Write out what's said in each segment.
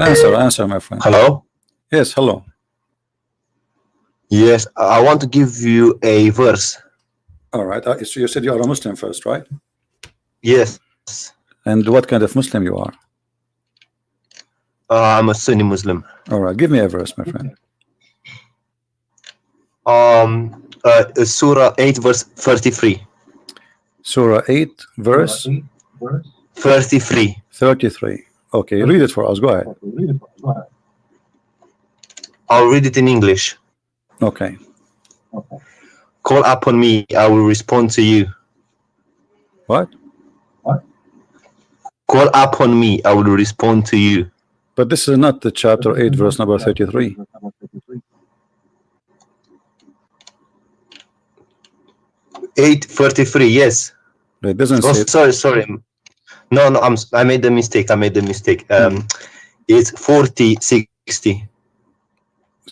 Answer, my friend. Hello? Yes, hello. Yes, I want to give you a verse. All right. So you said you are a Muslim first, right? Yes. And what kind of Muslim you are? I'm a Sunni Muslim. All right. Give me a verse, my friend. Surah 8, verse 33. Surah 8, verse 33. 33. Okay, read it for us. Go ahead. I'll read it in English. Okay. Call upon me, I will respond to you. What? Call upon me, I will respond to you. But this is not the chapter 8, verse number 33. Eight 33. Yes. It doesn't Oh, say. sorry. No. I made the mistake. It's 40 60.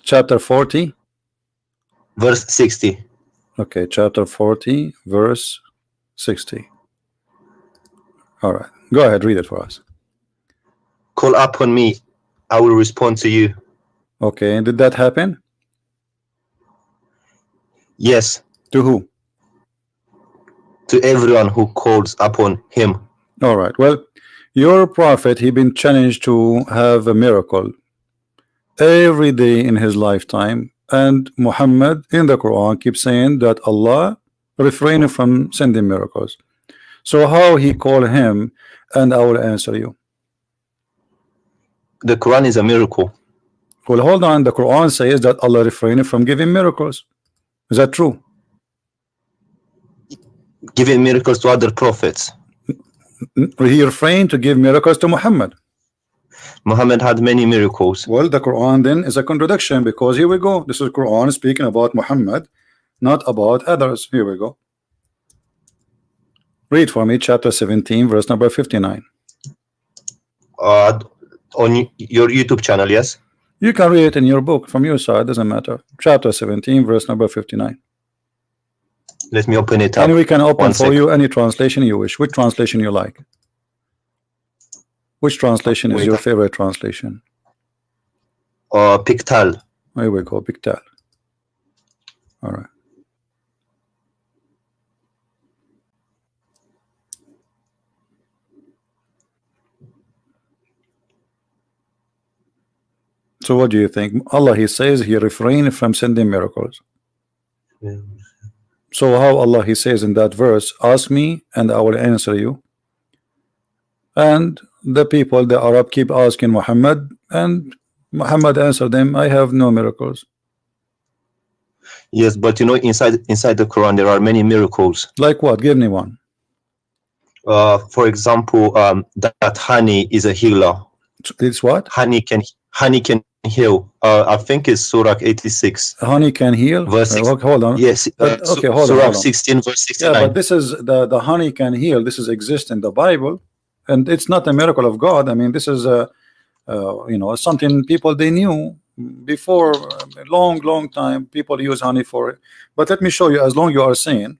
Chapter 40, verse 60. Okay, chapter 40, verse 60. All right. Go ahead, read it for us. Call upon me, I will respond to you. Okay, and did that happen? Yes. To who? To everyone who calls upon him. All right. Well, your prophet, he been challenged to have a miracle every day in his lifetime, and Muhammad in the Quran keeps saying that Allah refrained from sending miracles. So how he call him, and I will answer you. The Quran is a miracle. Well, hold on. The Quran says that Allah refrained from giving miracles. Is that true? Giving miracles to other prophets. He refrained to give miracles to Muhammad. Muhammad had many miracles. Well, the Quran then is a contradiction, because here we go. This is Quran speaking about Muhammad, not about others. Here we go. Read for me chapter 17, verse number 59. On your YouTube channel, yes? You can read it in your book from your side, doesn't matter. Chapter 17, verse number 59. Let me open it up. And we can open for you any translation you wish. Which translation you like? Which translation is your favorite translation? Pictal. Here we go, Pictal. All right. So what do you think? Allah, he says he refrained from sending miracles. Yeah. So how Allah, he says in that verse, ask me and I will answer you. And the people, the Arab, keep asking Muhammad, and Muhammad answered them, I have no miracles. Yes, but you know, inside the Quran there are many miracles. Like what? Give me one. For example, that honey is a healer. It's what? Honey can heal. I think it's Surah 86. Honey can heal. Verse hold on. Yes. Okay, hold Surah on. 16, verse 69. Yeah, but this is the honey can heal. This is exist in the Bible, and it's not a miracle of God. I mean, this is you know, something people they knew before a long time. People use honey for it. But let me show you. As long you are saying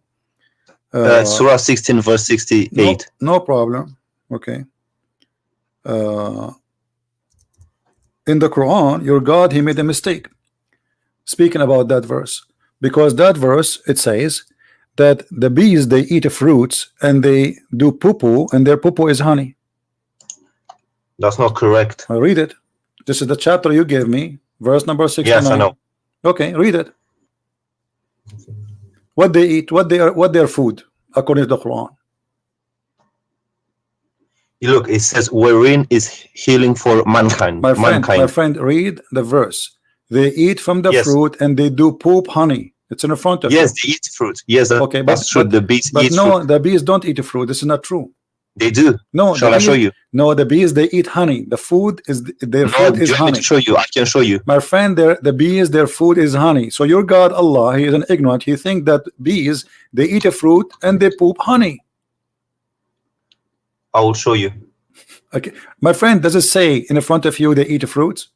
Surah 16, verse 68. No problem. Okay. In the Quran, your God, he made a mistake speaking about that verse, because that verse, it says that the bees, they eat fruits and they do poo-poo, and their poo-poo is honey. That's not correct. I read it. This is the chapter you gave me, verse number 69. Yes, I know. Okay, read it. What they eat, what their food according to the Quran. You look, it says wherein is healing for mankind. My friend, read the verse. They eat from the Yes. fruit and they do poop honey. It's in the front of Yes, you. they eat fruit. Yes, Okay, that's true. The bees but eat no, fruit. the bees don't eat fruit. This is not true. They do. No, Shall I show you? No, the bees, they eat honey. The food is their food is you want me honey. to show you? I can show you. My friend, the bees, their food is honey. So your God Allah, he is an ignorant. He think that bees, they eat a fruit and they poop honey. I will show you. Okay, my friend, does it say in the front of you they eat fruits?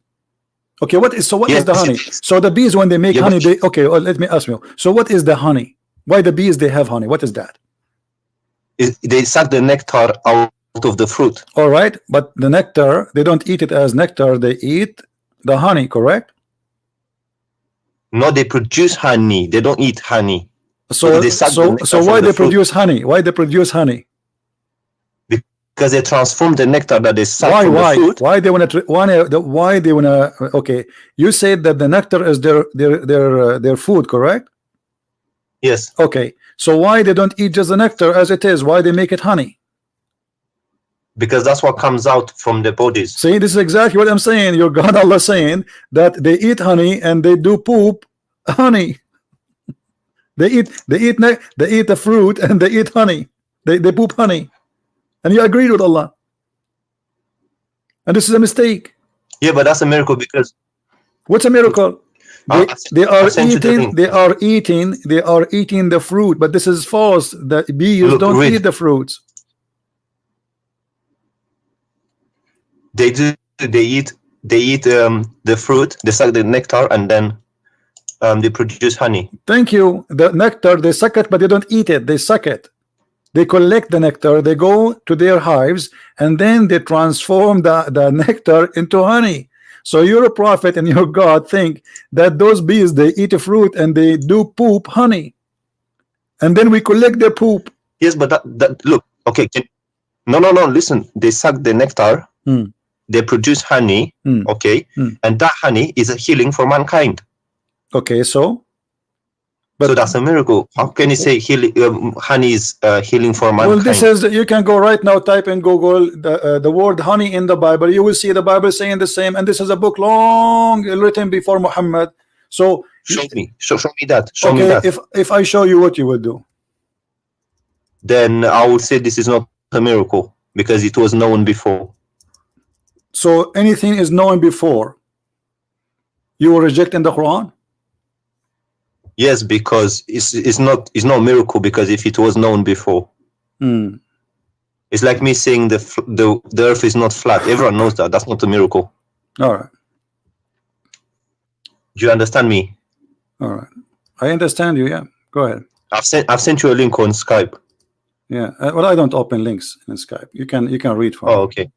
Okay, what is the honey? So the bees, when they make honey, they okay. Well, let me ask you. So what is the honey? Why the bees they have honey? What is that? They suck the nectar of the fruit. All right, but the nectar, they don't eat it as nectar, they eat the honey, correct? No, they produce honey. They don't eat honey. So they suck the so nectar so from why the they fruit. produce honey? Why they produce honey? Because they transform the nectar that they suck Why from the why fruit. why they want to why they want to? Okay, you said that the nectar is their food, correct? Yes, Okay, so why they don't eat just the nectar as it is? Why they make it honey? because that's what comes out from the bodies. See, this is exactly what I'm saying. Your God Allah saying that they eat honey and they do poop honey. They eat the fruit and they eat honey. They poop honey. And you agreed with Allah. And this is a mistake. Yeah, but that's a miracle because What's a miracle? They are I sent you the eating link. they are eating the fruit, but this is false. The bees Look, don't read. eat the fruits. They do. They eat the fruit. They suck the nectar and then they produce honey. Thank you. The nectar, they suck it, but they don't eat it. They suck it. They collect the nectar, they go to their hives, and then they transform the nectar into honey. So your prophet and your God think that those bees, they eat a fruit and they do poop honey, and then we collect their poop. Yes, but that look. Okay. No. Listen. They suck the nectar. They produce honey. Okay. And that honey is a healing for mankind. Okay, so that's a miracle. How can you say honey is healing for mankind? Well, this is, you can go right now, type in Google the word honey in the Bible. You will see the Bible saying the same, and this is a book long written before Muhammad. So show me that. Show me that. If I show you, what you will do? Then I will say this is not a miracle because it was known before. So anything is known before, you will reject in the Quran? Yes, because it's not a miracle because if it was known before. It's like me saying the earth is not flat. Everyone knows that. That's not a miracle. All right. Do you understand me? All right. I understand you. Yeah. Go ahead. I've sent you a link on Skype. Yeah. Well, I don't open links in Skype. You can read from. Oh, okay.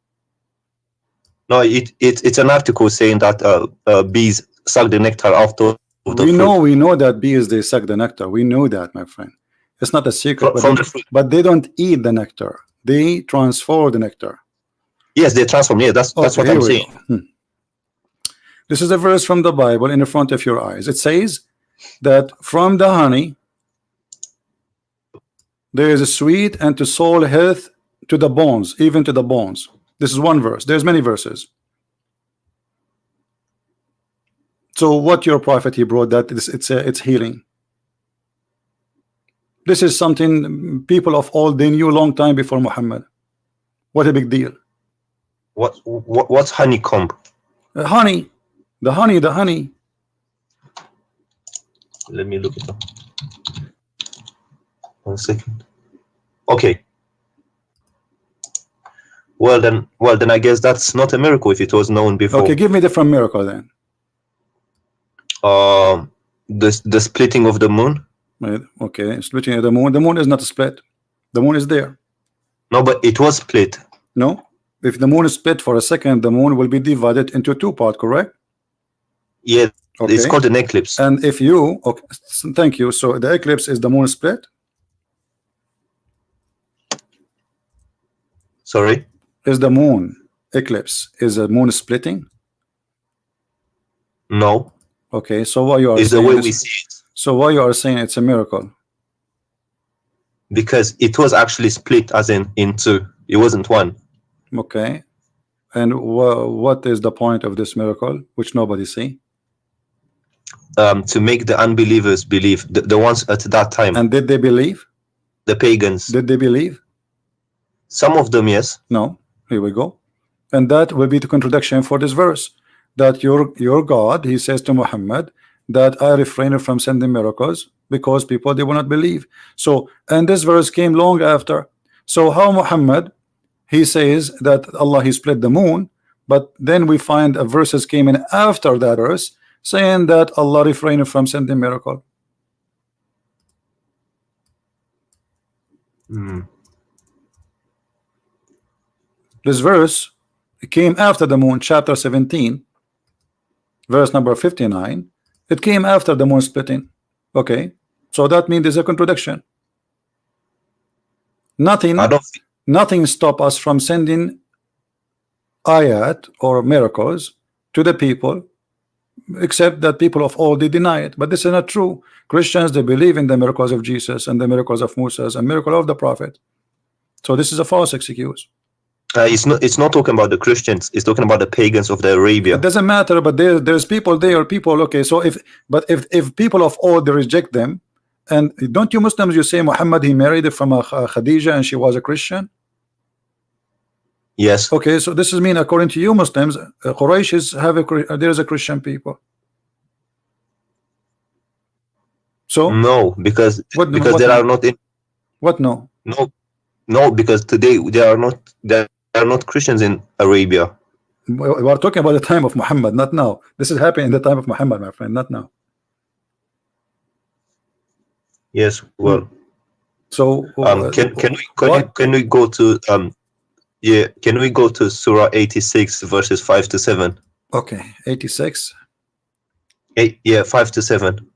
No, it's an article saying that bees suck the nectar after. We know that bees, they suck the nectar. We know that, my friend. It's not a secret. But they don't eat the nectar. They transform the nectar. Yes, they transform. Yeah, that's what I'm saying. This is a verse from the Bible in the front of your eyes. It says that from the honey there is a sweet and to soul health to the bones, even to the bones. This is one verse. There's many verses. So what your prophet he brought that it's healing. This is something people of old they knew a long time before Muhammad. What a big deal. What's honeycomb? Honey, the honey. Let me look it up. 1 second. Okay. Well then I guess that's not a miracle if it was known before. Okay, give me a different miracle then. The splitting of the moon. Okay, splitting of the moon. The moon is not split. The moon is there. No, but it was split. No, if the moon is split for a second, the moon will be divided into two parts, correct? Yeah, okay. It's called an eclipse. And if you, okay, thank you. So the eclipse is the moon split. Sorry? Is the moon eclipse is the moon splitting? No. Okay, so why you are saying the way we see it. So why you are saying it's a miracle? Because it was actually split as in two. It wasn't one. Okay. And what is the point of this miracle, which nobody see? To make the unbelievers believe, the ones at that time. And did they believe? The pagans. Did they believe? Some of them, yes. No. Here we go. And that will be the contradiction for this verse. That your God, he says to Muhammad, that I refrain from sending miracles because people they will not believe. So, and this verse came long after. So how Muhammad, he says that Allah he split the moon, but then we find verses came in after that verse saying that Allah refrained from sending miracle. This verse came after the moon, chapter 17, verse number 59. It came after the moon splitting. Okay, so that means there's a contradiction. Nothing stop us from sending ayat or miracles to the people, except that people of old they deny it. But this is not true. Christians, they believe in the miracles of Jesus and the miracles of Moses and miracle of the prophet. So this is a false excuse. It's not talking about the Christians. It's talking about the pagans of the Arabia. It doesn't matter, but there's people there, people. Okay, so if people of old they reject them, and don't you Muslims, you say Muhammad he married from a Khadija and she was a Christian? Yes. Okay, so this is mean according to you Muslims, Quraysh there's a Christian people. So no, because there are not in what no because today there are not Christians in Arabia. We are talking about the time of Muhammad, not now. This is happening in the time of Muhammad, my friend, not now. Yes, well. So can we go to can we go to Surah 86 verses 5 to 7? Okay, 86. 5 to 7.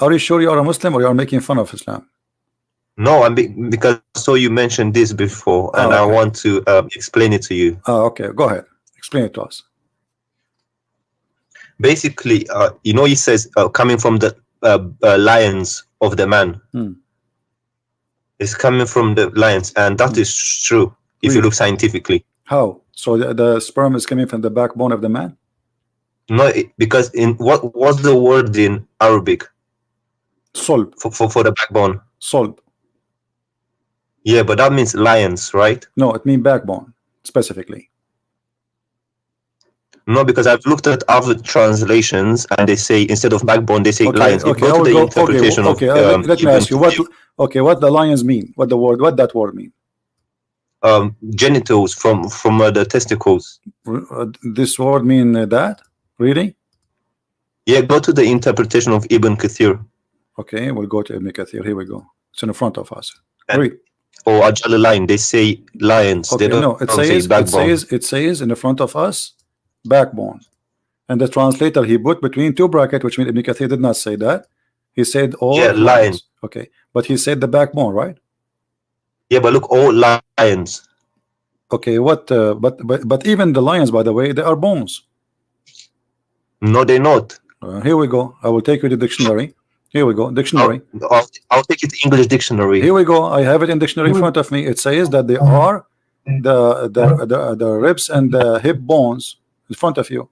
Are you sure you are a Muslim or you are making fun of Islam? No, because I saw you mentioned this before, and okay. I want to explain it to you. Okay, go ahead. Explain it to us. Basically, he says coming from the lions of the man. It's coming from the lions, and that is true if you look scientifically. How? So the sperm is coming from the backbone of the man? No, because in what's the word in Arabic? Solb. For the backbone. Solb. Yeah, but that means lions, right? No, it means backbone specifically. No, because I've looked at other translations and they say instead of backbone they say lions. Okay, go to the interpretation of let me ask you what the lions mean. What that word mean? Genitals from the testicles. This word mean that? Really? Yeah, go to the interpretation of Ibn Kathir. Okay, we'll go to Ibn Kathir. Here we go. It's in front of us. Read. Or Ajal line, they say lions. Okay, they don't no, it says in the front of us backbone. And the translator he put between two brackets, which means Ibn Kathir did not say that. He said all lions. Okay, but he said the backbone, right? Yeah, but look, all lions. Okay, what? But even the lions, by the way, they are bones. No, they're not. Here we go. I will take you to the dictionary. Here we go. Dictionary. I'll take it to English dictionary. Here we go. I have it in dictionary in front of me. It says that they are the ribs and the hip bones in front of you.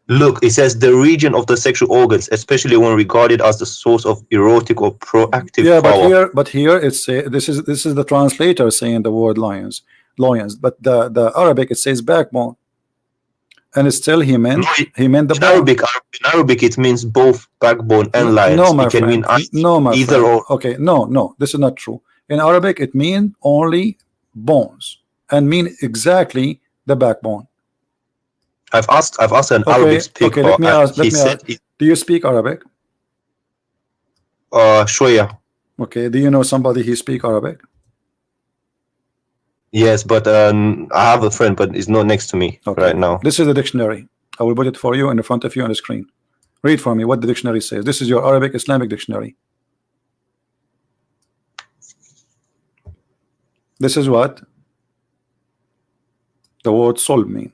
Look, it says the region of the sexual organs, especially when regarded as the source of erotic or proactive power. But here it's this is the translator saying the word lions. But the Arabic it says backbone. And still he meant the bone. In Arabic it means both backbone and lions. No, my it can friend. mean no, my either friend. or. Okay, no, this is not true. In Arabic it means only bones and mean exactly the backbone. I've asked an Arabic speaker. Okay, let me ask. Do you speak Arabic? Shoya. Okay, do you know somebody who speak Arabic? Yes, but I have a friend, but he's not next to me right now. This is the dictionary. I will put it for you in front of you on the screen. Read for me what the dictionary says. This is your Arabic Islamic dictionary. This is what the word solb mean.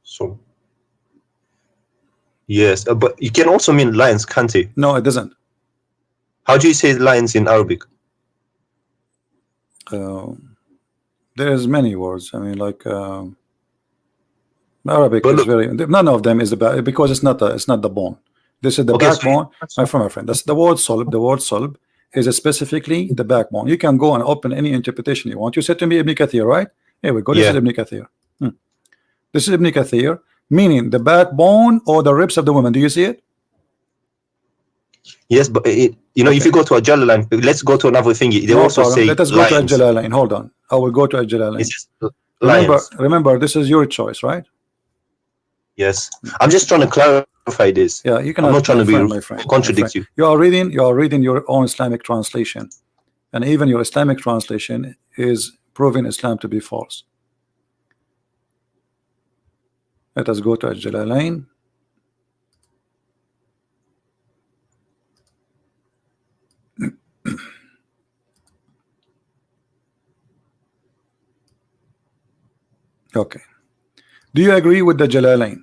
So yes, but it can also mean lions, can't it? No, it doesn't. How do you say lions in Arabic? There's many words. I mean, like Arabic is very. None of them is about because it's not the bone. This is the backbone. My friend, that's the word solb. The word solb is specifically the backbone. You can go and open any interpretation you want. You said to me Ibn Kathir, right? Here we go. This is Ibn Kathir. This is Ibn Kathir, meaning the backbone or the ribs of the woman. Do you see it? Yes, but if you go to a Jalalain, let's go to another thing. They also say let us go to a Jalalain. Hold on, I will go to a Jalalain. Remember, this is your choice, right? Yes, I'm just trying to clarify this. Yeah, you cannot. I'm not trying to be my friend, contradict you. You are reading your own Islamic translation, and even your Islamic translation is proving Islam to be false. Let us go to Al-Jalalain. Okay. Do you agree with the Jalalain?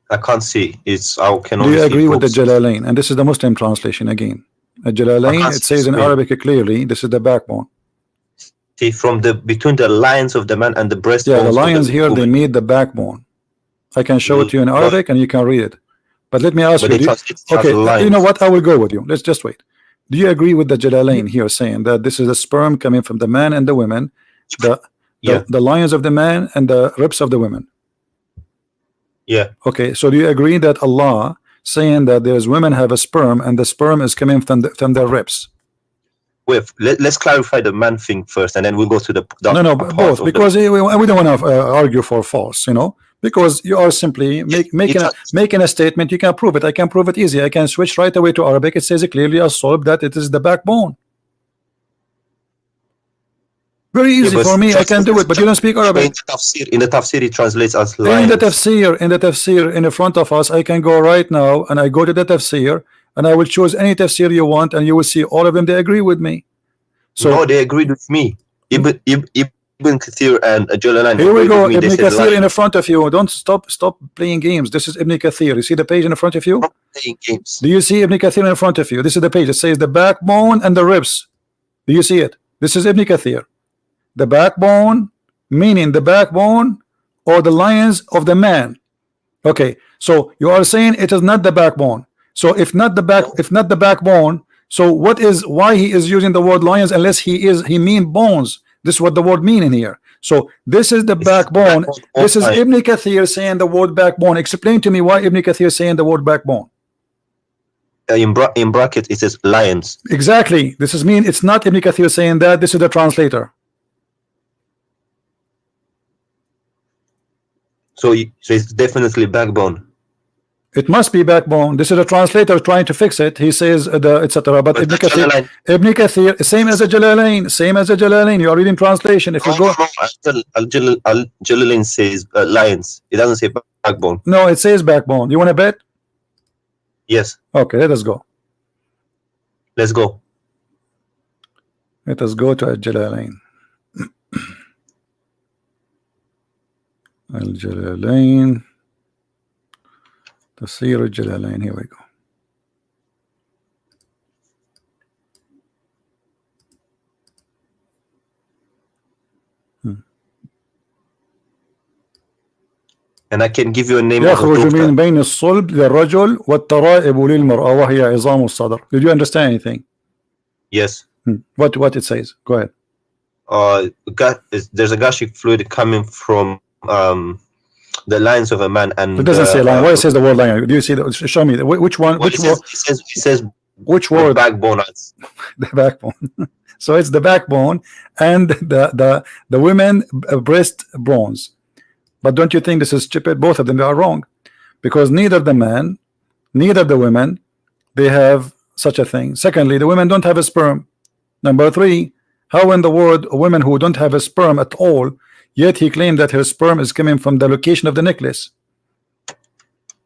I can't see. It's I can Do only you see agree with the books. Jalalain? And this is the Muslim translation again. Jalalain, it says in Arabic clearly, this is the backbone. See, from the between the lines of the man and the breast. Yeah, the lions here, they meet the backbone. I can show it to you in Arabic and you can read it. But let me ask you, okay, you know what? I will go with you. Let's just wait. Do you agree with the Jalalain here saying that this is the sperm coming from the man and the women, the lions of the man and the ribs of the women? Yeah. Okay, so do you agree that Allah saying that there's women have a sperm and the sperm is coming from their ribs? Wait, let's clarify the man thing first, and then we'll go to the no, both, because we don't want to argue for false, you know, because you are simply making a statement. You can prove it. I can prove it easy. I can switch right away to Arabic. It says clearly as solved that it is the backbone. Very easy for me. I can do it, but you don't speak Arabic. In the tafsir, it translates as lions. In the tafsir in the front of us, I can go right now and I go to the tafsir and I will choose any tafsir you want, and you will see all of them. They agree with me. So no, they agreed with me. Ibn Kathir and Jalalain. Here we go. Ibn Kathir in the front of you. Don't stop playing games. This is Ibn Kathir. You see the page in the front of you? Playing games. Do you see Ibn Kathir in front of you? This is the page. It says the backbone and the ribs. Do you see it? This is Ibn Kathir. The backbone, meaning the backbone or the lions of the man. Okay, so you are saying it is not the backbone. So if not the backbone, so why he is using the word lions unless he mean bones? This is what the word mean in here. So this is the backbone. This is Ibn Kathir saying the word backbone. Explain to me why Ibn Kathir saying the word backbone. In bracket it says lions. Exactly. This is mean it's not Ibn Kathir saying that. This is the translator. So it's definitely backbone. It must be backbone. This is a translator trying to fix it. He says etc. But Ibn Kathir, same as a Jalalain. You are reading translation. If you go, Jalalain says lions. It doesn't say backbone. No, it says backbone. You want to bet? Yes. Okay, let us go. Let's go. Let us go to Al-Jalalain. Al-Jalalain. Tafsir Al-Jalalain. Here we go. And I can give you a name. يخرج من بين الصلب للرجل والترائب للمرأة وهي عظام الصدر. Did you understand anything? Yes. What it says? Go ahead. There's a gastric fluid coming from the lines of a man, and it doesn't say line. Why it says the word line? Do you see that? Show me which one. Which word? It says which word? Backbone. The backbone. So it's the backbone and the women breast bones. But don't you think this is stupid? Both of them are wrong, because neither the man, neither the women, they have such a thing. Secondly, the women don't have a sperm. Number three, how in the world women who don't have a sperm at all, yet he claimed that her sperm is coming from the location of the necklace?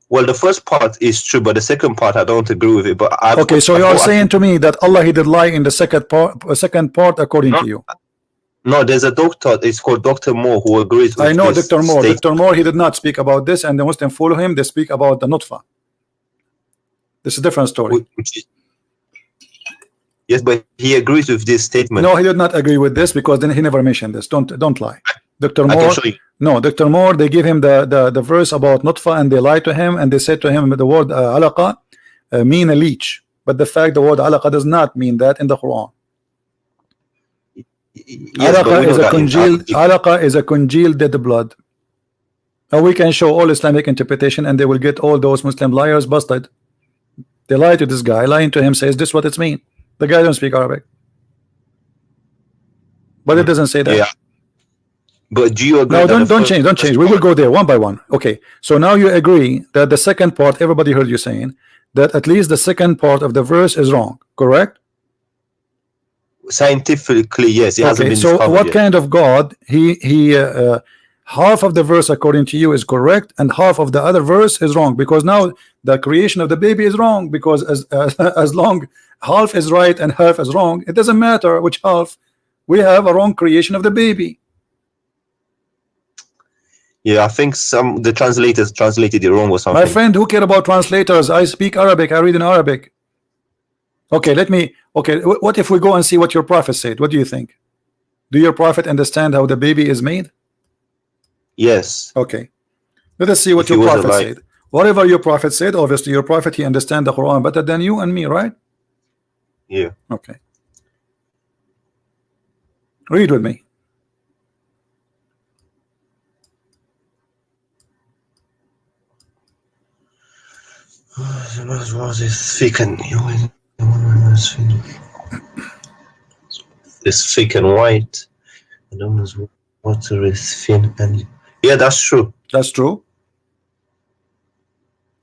Well, the first part is true, but the second part I don't agree with it. But okay, so you are saying to me that Allah he did lie in the second part according to you? No, there's a doctor. It's called Dr. Moore who agrees with I know this Dr. Moore. statement. Dr. Moore, he did not speak about this, and the Muslim follow him. They speak about the nutfa. This is a different story. Yes, but he agrees with this statement. No, he did not agree with this, because then he never mentioned this. Don't lie. Dr. Moore. I can show you. No, Dr. Moore, they give him the verse about nutfa, and they lied to him, and they said to him the word alaqa mean a leech, but the fact the word alaqa does not mean that in the Quran. Yes, alaqa is a congealed dead blood. And we can show all Islamic interpretation, and they will get all those Muslim liars busted. They lie to this guy, lying to him, says this what it's mean. The guy don't speak Arabic, but it doesn't say that. Yeah. But do you agree? No, that don't change. We will go there one by one. Okay. So now you agree that the second part, everybody heard you saying that at least the second part of the verse is wrong, correct? Scientifically, yes, it hasn't been so discovered what yet. kind of God half of the verse according to you is correct and half of the other verse is wrong, because now the creation of the baby is wrong, because as long half is right and half is wrong, it doesn't matter which half, we have a wrong creation of the baby. Yeah, I think the translators translated it wrong or something. My friend, who care about translators? I speak Arabic, I read in Arabic. Okay, what if we go and see what your prophet said? What do you think? Do your prophet understand how the baby is made? Yes. Okay, let us see what your prophet said. Whatever your prophet said, obviously your prophet, he understands the Quran better than you and me, right? Yeah. Okay, read with me. It's thick and white. The water is thin and yeah, that's true. That's true.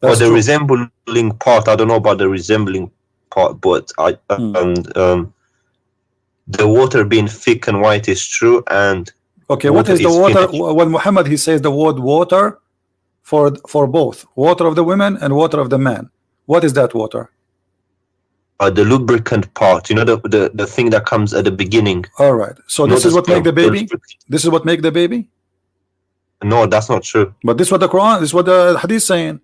But the resembling part, I don't know about the resembling part, but the water being thick and white is true. And okay, what is the water? When Muhammad he says the word water for both water of the women and water of the man, what is that water? The lubricant part, you know, the thing that comes at the beginning. All right, so this is what make the baby. This is what make the baby. No, that's not true. But this is what the Quran, this is what the Hadith saying.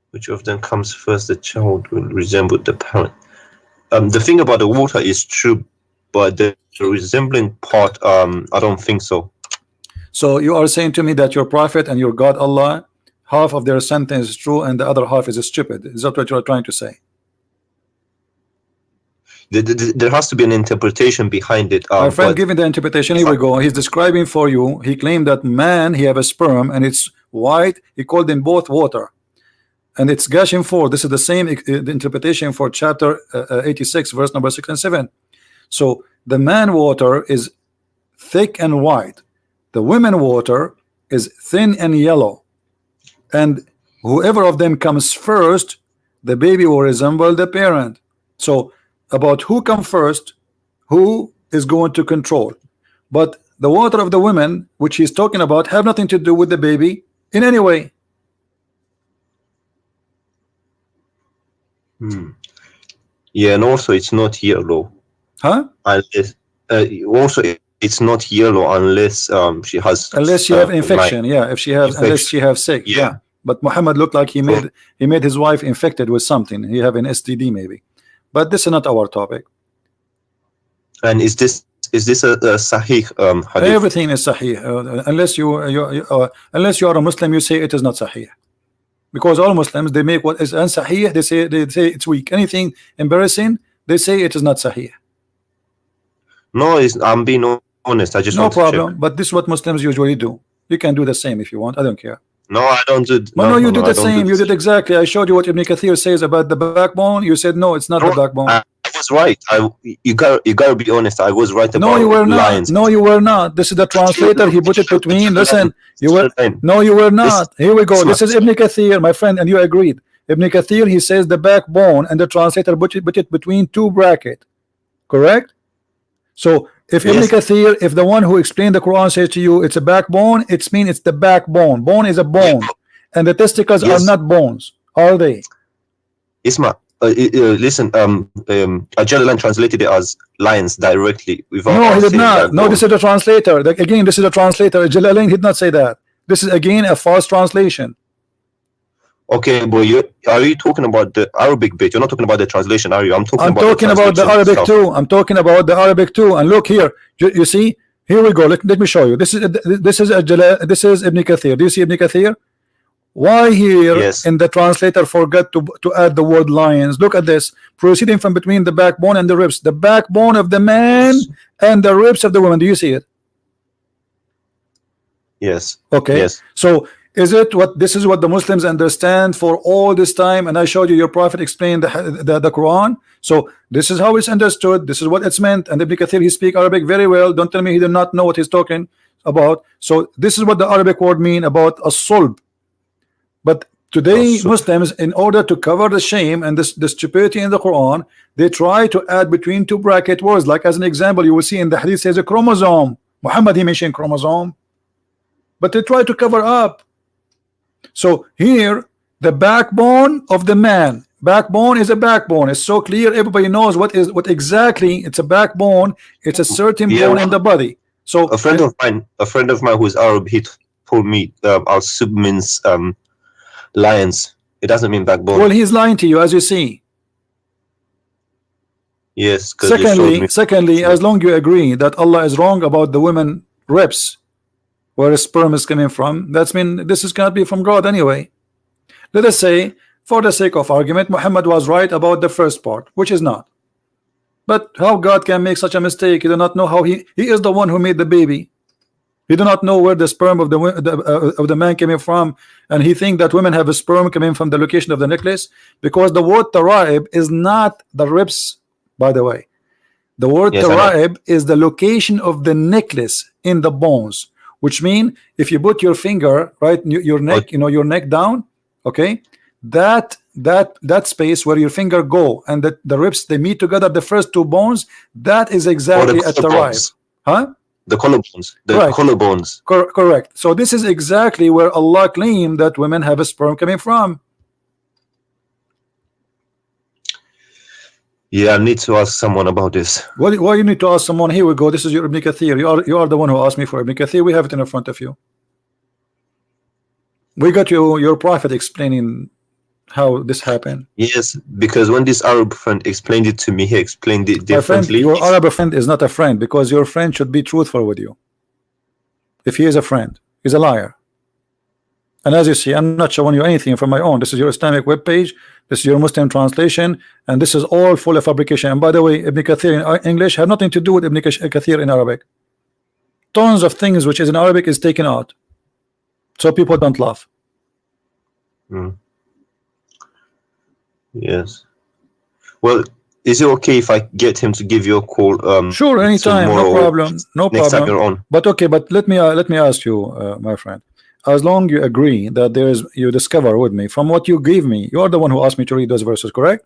Which of them comes first? The child will resemble the parent. The thing about the water is true, but the resembling part, I don't think so. So you are saying to me that your prophet and your God Allah, half of their sentence is true and the other half is stupid. Is that what you are trying to say? There has to be an interpretation behind it. My friend, given the interpretation, here we go. He's describing for you. He claimed that man, he have a sperm and it's white. He called them both water, and it's gushing forth. This is the same interpretation for chapter 86, verse number 6 and 7. So the man water is thick and white. The women water is thin and yellow, and whoever of them comes first, the baby will resemble the parent. So about who comes first, who is going to control. But the water of the women, which he's talking about, have nothing to do with the baby in any way. Yeah, and also it's not yellow. Huh? Also it's not yellow unless she has, unless she have infection. Yeah, if she has infection. Unless she have sick. Yeah. But Muhammad looked like he made his wife infected with something. He have an STD maybe. But this is not our topic. And is this a sahih hadith? Everything is sahih. Unless you are a Muslim, you say it is not sahih. Because all Muslims, they make what is unsahih, they say it's weak. Anything embarrassing, they say it is not sahih. No, I'm being honest. I just no want problem. To check. But this is what Muslims usually do. You can do the same if you want. I don't care. No, I don't do. No, you did the same. You did exactly. I showed you what Ibn Kathir says about the backbone. You said no, it's not the backbone. I was right. You gotta be honest. I was right about no, you were not. lions. No, you were not. This is the translator. He put it between. Listen, you were. No, you were not. Here we go. This is Ibn Kathir, my friend, and you agreed. Ibn Kathir, he says the backbone, and the translator put it between two brackets. Correct. So if Ibn Kathir, if the one who explained the Quran says to you it's a backbone, it means it's the backbone. Bone is a bone, and the testicles are not bones, are they? Isma, listen. Ajalalan translated it as lions directly. No, he did not. No, this is the translator. Again, this is the translator. Jalalain did not say that. This is again a false translation. Okay, but are you talking about the Arabic bit? You're not talking about the translation, are you? I'm talking about the Arabic stuff. Too. I'm talking about the Arabic too. And look here, you see, here we go. Let me show you. This is Ibn Kathir. Do you see Ibn Kathir? Why here in the translator forgot to add the word lions? Look at this. Proceeding from between the backbone and the ribs. The backbone of the man and the ribs of the woman. Do you see it? Yes. Okay. Yes. So Is it what this is what the Muslims understand for all this time? And I showed you your prophet explained the Quran. So this is how it's understood. This is what it's meant. And Ibn Kathir, he speak Arabic very well. Don't tell me he did not know what he's talking about. So this is what the Arabic word mean about a sulb. But today Muslims, in order to cover the shame and the stupidity in the Quran, they try to add between two bracket words. Like as an example, you will see in the hadith says a chromosome. Muhammad, he mentioned chromosome, but they try to cover up. So here, the backbone of the man. Backbone is a backbone. It's so clear. Everybody knows what exactly. It's a backbone. It's a certain bone in the body. So a friend of mine who's Arab, he told me al-sub means lions. It doesn't mean backbone. Well, he's lying to you, as you see. Yes. Secondly, as long you agree that Allah is wrong about the women ribs, where sperm is coming from, that's mean this is cannot be from God anyway. Let us say, for the sake of argument, Muhammad was right about the first part, which is not. But how God can make such a mistake? You do not know how he is the one who made the baby. He do not know where the sperm of the man came from, and he think that women have a sperm coming from the location of the necklace, because the word taraib is not the ribs, by the way. The word taraib is the location of the necklace in the bones. Which mean if you put your finger right your neck, your neck down, okay, that space where your finger go and the ribs they meet together, the first two bones, that is exactly at the right, huh? The collarbones, collarbones. Correct. So this is exactly where Allah claimed that women have a sperm coming from. Yeah, I need to ask someone about this. Why you need to ask someone? Here we go. This is your Ibn Kathir. You are the one who asked me for Ibn Kathir. We have it in front of you. We got your prophet explaining how this happened. Yes, because when this Arab friend explained it to me, he explained it differently. My friend, your Arab friend is not a friend, because your friend should be truthful with you. If he is a friend, he's a liar. And as you see, I'm not showing you anything from my own. This is your Islamic web page. This is your Muslim translation, and this is all full of fabrication. And by the way, Ibn Kathir in English had nothing to do with Ibn Kathir in Arabic. Tons of things which is in Arabic is taken out, so people don't laugh. Yes. Well, is it okay if I get him to give you a call? Sure, anytime, no problem, no next problem. Time you're on. But okay, but let me ask you, my friend. As long you agree that there is, you discover with me from what you gave me, you are the one who asked me to read those verses, correct?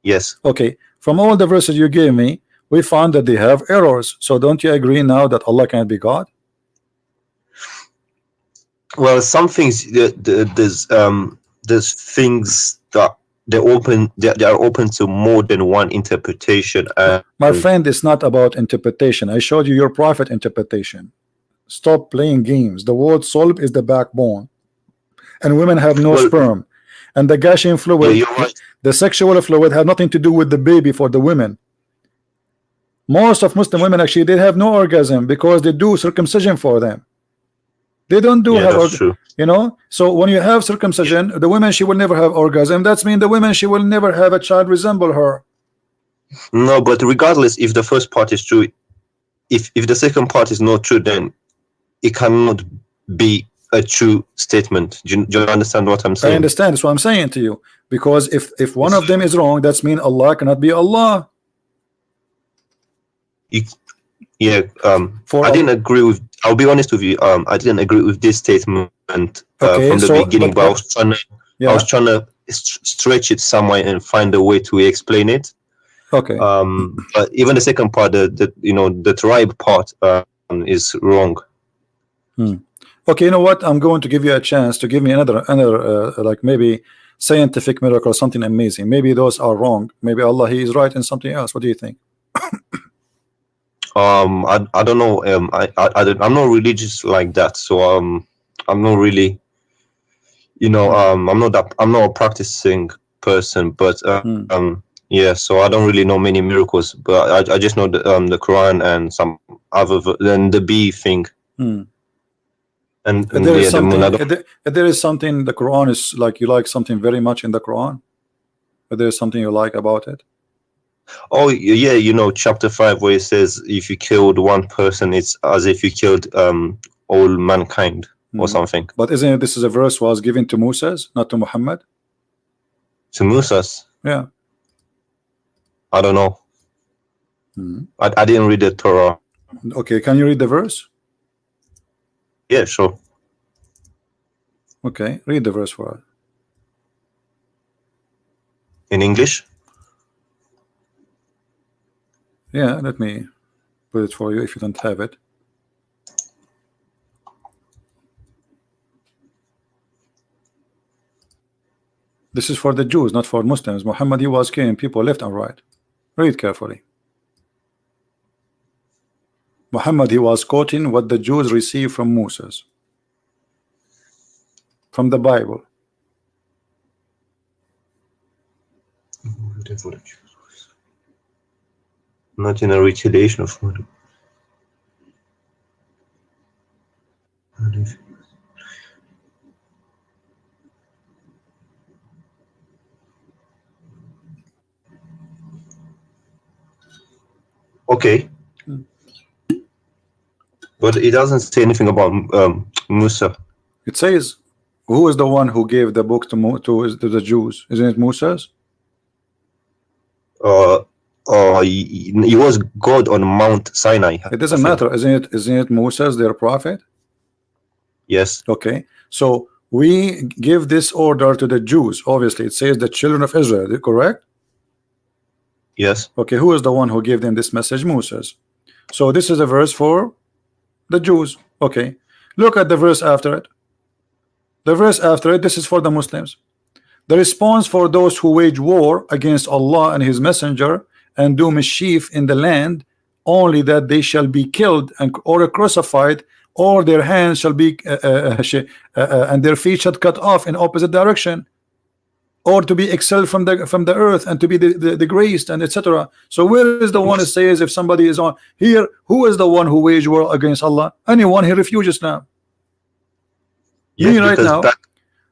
Yes. Okay, from all the verses you gave me, we found that they have errors. So don't you agree now that Allah can't be God? Well, some things there's things that they are open to more than one interpretation. My friend, it's not about interpretation. I showed you your prophet interpretation. Stop playing games. The word sulb is the backbone, and women have no sperm, and the gushing fluid, the sexual fluid, have nothing to do with the baby for the women. Most of Muslim women actually they have no orgasm because they do circumcision for them. They don't do so when you have circumcision, the women she will never have orgasm. That's mean the women she will never have a child resemble her. No, but regardless, if the first part is true, if the second part is not true, then it cannot be a true statement. Do you understand what I'm saying? I understand. That's what I'm saying to you. Because if one of them is wrong, that's mean Allah cannot be Allah. I didn't agree with. I'll be honest with you. I didn't agree with this statement from the beginning, but I was trying to stretch it somewhere and find a way to explain it. Okay. But even the second part, the tribe part, is wrong. Okay, you know what? I'm going to give you a chance to give me another like maybe scientific miracle, something amazing. Maybe those are wrong. Maybe Allah he is right in something else. What do you think? I don't know. I'm not religious like that, so I'm not really, I'm not a practicing person, but yeah, so I don't really know many miracles, but I just know the Quran and some other than the bee thing. And there is something the Quran is like, you like something very much in the Quran, but there is something you like about it. Oh yeah, chapter 5 where it says if you killed one person, it's as if you killed all mankind. or something. But isn't it, this is a verse was given to Moses, not to Muhammad? To Moses? Yeah. I don't know. I didn't read the Torah. Okay, can you read the verse? Yeah, sure. Okay, read the verse for us. In English? Yeah, let me put it for you if you don't have it. This is for the Jews, not for Muslims. Muhammad, he was killing people left and right. Read carefully. Muhammad, he was quoting what the Jews received from Moses, from the Bible. Not in a retaliation of murder. Okay. But it doesn't say anything about Musa. It says, who is the one who gave the book to the Jews? Isn't it Moses? He was God on Mount Sinai. It doesn't matter, isn't it Moses, their prophet? Yes. Okay, so we give this order to the Jews. Obviously, it says the children of Israel, correct? Yes. Okay, who is the one who gave them this message? Moses. So this is a verse for the Jews. Okay, look at the verse after it. The verse after it, this is for the Muslims. The response for those who wage war against Allah and His Messenger and do mischief in the land, only that they shall be killed or crucified, or their hands shall be and their feet shall cut off in opposite direction, or to be expelled from the earth and to be degraded, and etc. So where is the one that says if somebody is on here, who is the one who wage war against Allah? Anyone who refuses Islam. Yes,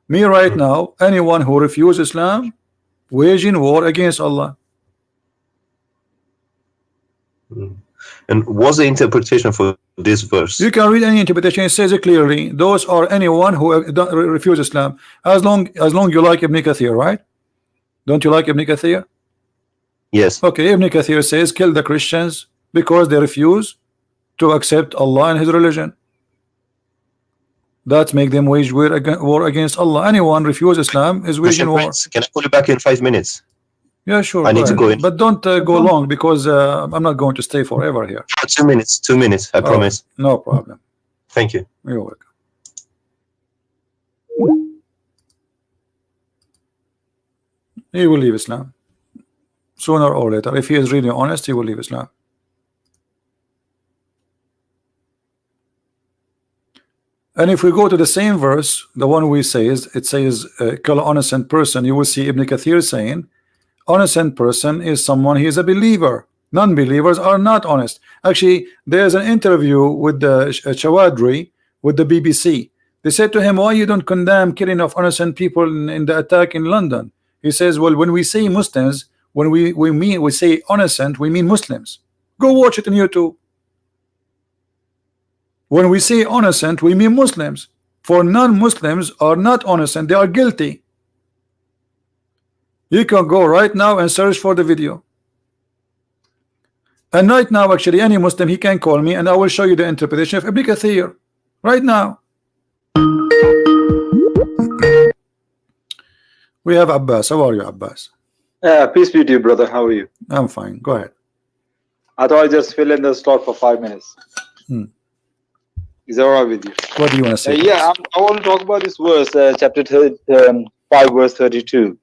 me right now, anyone who refuses Islam, waging war against Allah. And what's the interpretation for this verse? You can read any interpretation. It says it clearly. Those are anyone who don't refuse Islam. As long you like Ibn Kathir, right? Don't you like Ibn Kathir? Yes. Okay, Ibn Kathir says kill the Christians because they refuse to accept Allah and His religion. That make them wage war against Allah. Anyone refuse Islam is waging war. Can I call you back in 5 minutes? Yeah, sure. I need to go in. But don't go long, because I'm not going to stay forever here. 2 minutes. 2 minutes. I promise. No problem. Thank you. You're welcome. He will leave Islam sooner or later. If he is really honest, he will leave Islam. And if we go to the same verse, the one we say is, it says kill an innocent person, you will see Ibn Kathir saying innocent person is someone, he is a believer. Non-believers are not honest. Actually, there's an interview with the Chawadri with the BBC. They said to him, why you don't condemn killing of innocent people in the attack in London? He says, well, when we say Muslims, when we say innocent, we mean Muslims. Go watch it on YouTube. When we say innocent, we mean Muslims. For non-Muslims are not innocent, they are guilty. You can go right now and search for the video. And right now, actually, any Muslim, he can call me and I will show you the interpretation of Ibn Kathir. Right now. We have Abbas. How are you, Abbas? Peace be to you, brother. How are you? I'm fine. Go ahead. I thought I'd just fill in the slot for 5 minutes. Is that all right with you? What do you want to say? I want to talk about this verse, chapter 5, verse 32.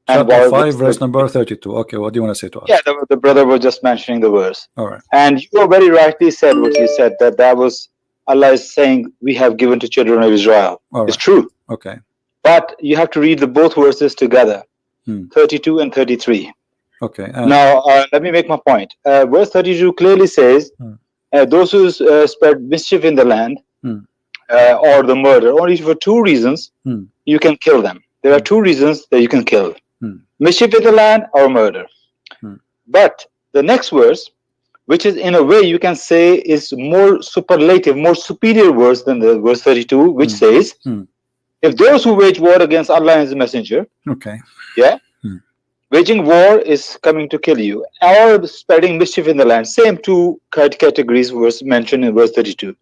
Chapter 5, verse number 32. Okay, what do you want to say to us? Yeah, the brother was just mentioning the verse. All right. And you very rightly said what you said, that was Allah is saying, we have given to children of Israel. All right. It's true. Okay. But you have to read both verses together, 32 and 33. Okay. Now, let me make my point. Verse 32 clearly says, those who spread mischief in the land or the murder, only for 2 reasons you can kill them. There are 2 reasons that you can kill. Mischief in the land or murder. But the next verse which is in a way you can say is more superlative, more superior verse than the verse 32, which says, if those who wage war against Allah and His Messenger, waging war is coming to kill you, or spreading mischief in the land, same two categories was mentioned in verse 32.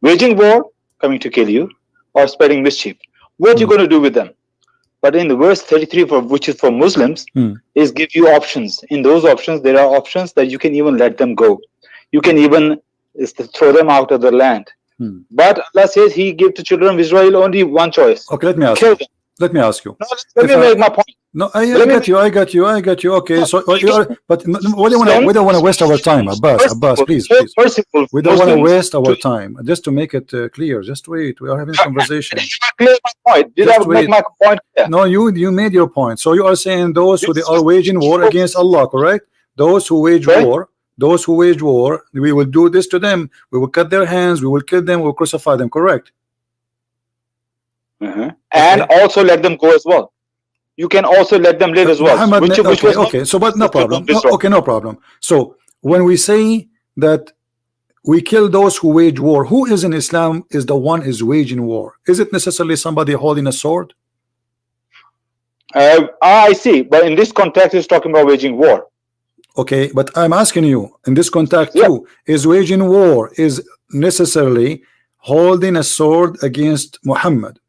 Waging war, coming to kill you, or spreading mischief. What you going to do with them? But in the verse 33, which is for Muslims, is give you options. In those options, there are options that you can even let them go. You can even throw them out of the land. But Allah says He gave to children of Israel only one choice. Okay, let me ask Kill you. them. Let me ask you. No, let me make my point. No, I got you. Okay, so but we don't want to waste our time, Abbas, please. We don't want to waste our time. Just to make it clear, just wait. We are having a conversation. Clear my point. Did I make my point? Yeah. No, you made your point. So you are saying those who they are waging war against Allah, correct? Those who wage war, we will do this to them. We will cut their hands. We will kill them. We will crucify them. Correct? And also let them go as well. You can also let them live as well. Okay. So, but no problem. No problem. So, when we say that we kill those who wage war, who is in Islam is the one is waging war? Is it necessarily somebody holding a sword? I see. But in this context, it's talking about waging war. Okay, but I'm asking you in this context too, is waging war is necessarily holding a sword against Muhammad?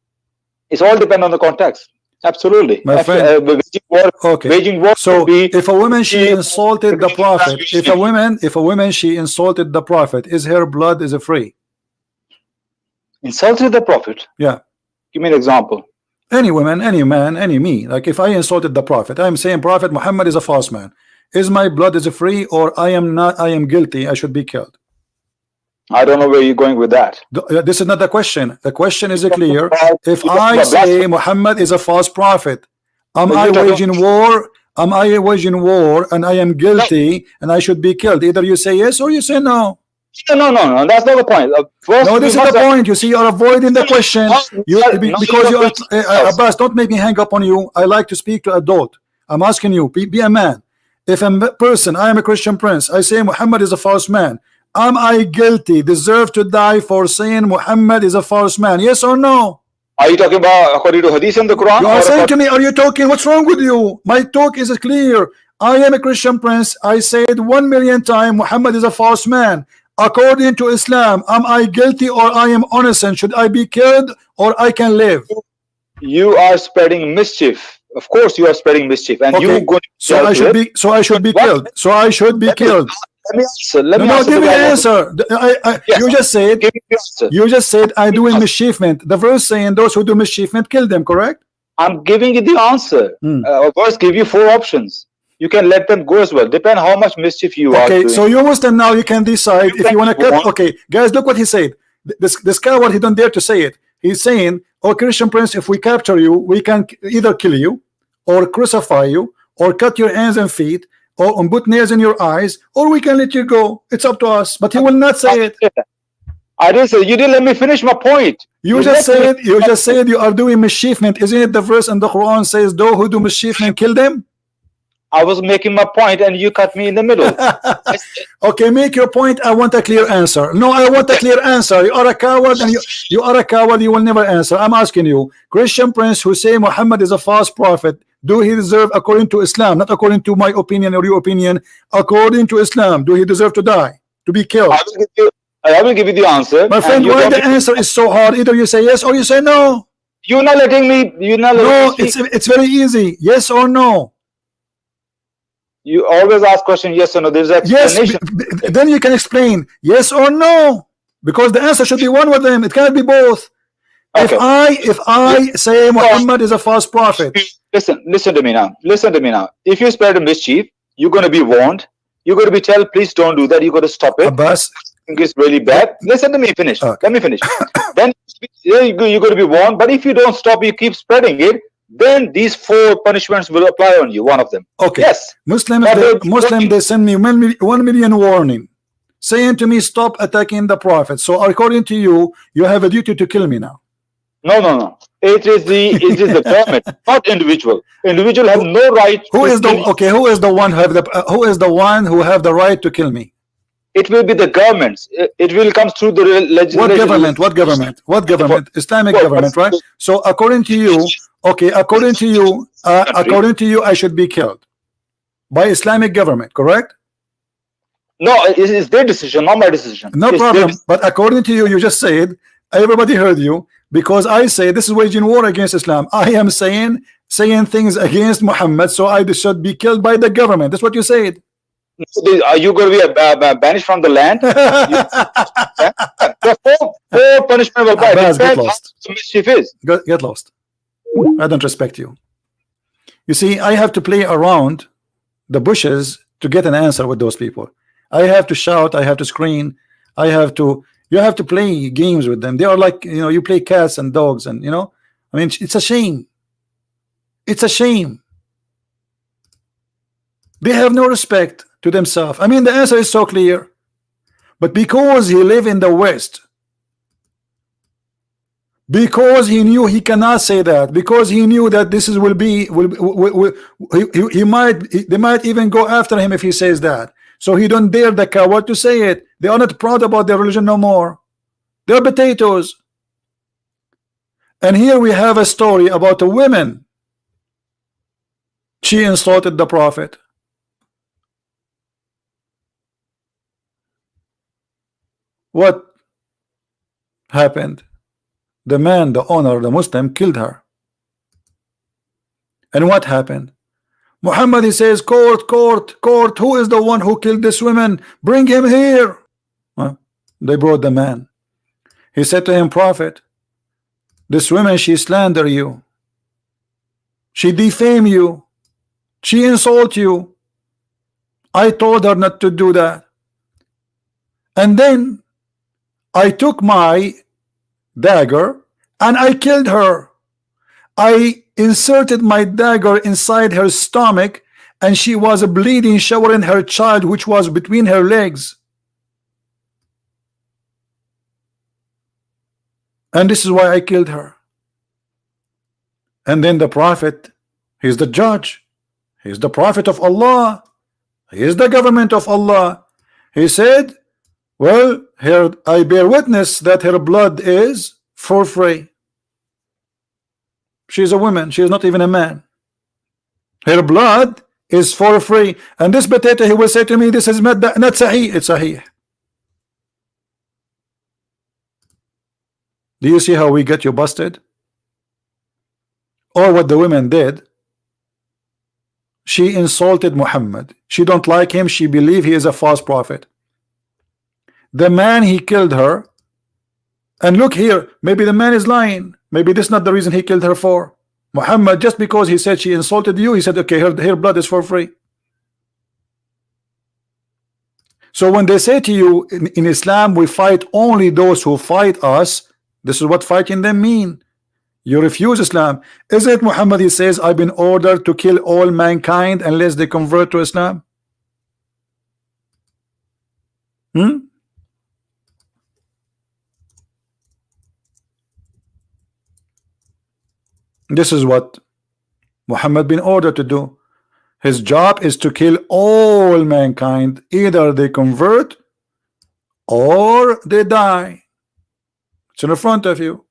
It's all depend on the context. Absolutely, my friend. Waging war. So if a woman she insulted the Prophet, if a woman she insulted the Prophet, is her blood is free? Insulted the Prophet? Yeah. Give me an example. Any woman, any man, any me. Like if I insulted the Prophet, I'm saying Prophet Muhammad is a false man. Is my blood is free or I am not? I am guilty. I should be killed. I don't know where you're going with that. This is not the question. The question is clear. If I say Muhammad is a false prophet, am I waging war? Am I waging war and I am guilty and I should be killed? Either you say yes or you say no. No. That's not the point. No, this is the point. You see, you're avoiding the question. Because you are Abbas, don't make me hang up on you. I like to speak to adult. I'm asking you, be a man. If a person, I am a Christian prince, I say Muhammad is a false man. Am I guilty, deserve to die for saying Muhammad is a false man? Yes or no? Are you talking about according to Hadith in the Quran? You are saying to me, are you talking? What's wrong with you? My talk is clear. I am a Christian prince. I said 1,000,000 times Muhammad is a false man. According to Islam, am I guilty or I am innocent? Should I be killed or I can live? You are spreading mischief. Of course, you are spreading mischief, and you go. So I should be. So I should be killed. So I should be killed. Let me answer. Give me an answer. You just said. You just said I do mischievement. The verse saying those who do mischievement kill them. Correct? I'm giving you the answer. Verse give you 4 options. You can let them go as well. Depend how much mischief you are. Okay, so you Muslim now you can decide if you want to cut. Okay, guys, look what he said. This coward, he don't dare to say it. He's saying, "Oh, Christian prince, if we capture you, we can either kill you, or crucify you, or cut your hands and feet, or put nails in your eyes, or we can let you go. It's up to us." But he will not say it. I didn't say. You didn't let me finish my point. You just said you are doing mischievement. Isn't it the verse in the Quran says, "Those who do mischievement kill them"? I was making my point and you cut me in the middle. Okay, make your point. I want a clear answer. No, I want a clear answer. You are a coward and you are a coward. You will never answer. I'm asking you, Christian prince who say Muhammad is a false prophet, do he deserve, according to Islam, not according to my opinion or your opinion, according to Islam, do he deserve to die, to be killed? I will give you the answer. My friend, why the answer is so hard? Either you say yes or you say no. You're not letting me. You're not letting me speak. It's very easy. Yes or no. You always ask question yes or no. There's an explanation. Yes, then you can explain yes or no, because the answer should be one of them. It cannot be both. Okay. If I say Muhammad is a false prophet, listen to me now. Listen to me now. If you spread a mischief, you're going to be warned. You're going to be told, please don't do that. You got to stop it. Abbas, I think it's really bad. Listen to me. Finish. Let me finish. Then you're going to be warned. But if you don't stop, you keep spreading it. Then these 4 punishments will apply on you. One of them. Okay. Yes. Muslims they send me 1 million warning, saying to me, stop attacking the prophet. So according to you, you have a duty to kill me now. No. It is the government, not individual. Individual have no right. Who is the one who have the right to kill me? it will be the governments. It will come through the legislation. What government? What government? What government? Islamic government, right? So according to you, okay, according to you, I should be killed by Islamic government, correct? No, it's their decision, not my decision. No problem. But according to you, you just said, everybody heard you, because I say this is waging war against Islam. I am saying things against Muhammad, so I should be killed by the government. That's what you said. Are you going to be banished from the land? Four punishment will come. Get lost. Mischief is. Get lost. I don't respect you. You see, I have to play around the bushes to get an answer with those people. I have to shout, I have to scream, you have to play games with them. They are like, you know, you play cats and dogs, and you know, I mean, it's a shame. It's a shame. They have no respect to themselves. I mean, the answer is so clear, but because he live in the West, because he knew he cannot say that, because he knew that this is they might even go after him if he says that. So he don't dare the coward to say it. They are not proud about their religion no more. They're potatoes. And here we have a story about a woman. She insulted the Prophet. What happened? The man, the owner, the Muslim, killed her. And what happened? Muhammad, he says, court, court, court, who is the one who killed this woman? Bring him here. They brought the man. He said to him, Prophet, this woman, she slander you. She defame you. She insult you. I told her not to do that. And then I took my dagger and I killed her. I inserted my dagger inside her stomach, and she was bleeding, showering her child, which was between her legs. And this is why I killed her. And then the Prophet, he's the judge, he's the Prophet of Allah, he is the government of Allah. He said, well, here I bear witness that her blood is for free. She's a woman, she is not even a man. Her blood is for free. And this potato, he will say to me, this is not sahih. It's sahih. Do you see how we get you busted? Or what the women did? She insulted Muhammad. She don't like him. She believe he is a false prophet. The man, he killed her. And look here, maybe the man is lying. Maybe this is not the reason he killed her for. Muhammad, just because he said she insulted you, he said, okay, her blood is for free. So when they say to you, in Islam, we fight only those who fight us, this is what fighting them mean. You refuse Islam. Isn't it Muhammad, he says, I've been ordered to kill all mankind unless they convert to Islam? This is what Muhammad been ordered to do. His job is to kill all mankind. Either they convert or they die. It's in front of you.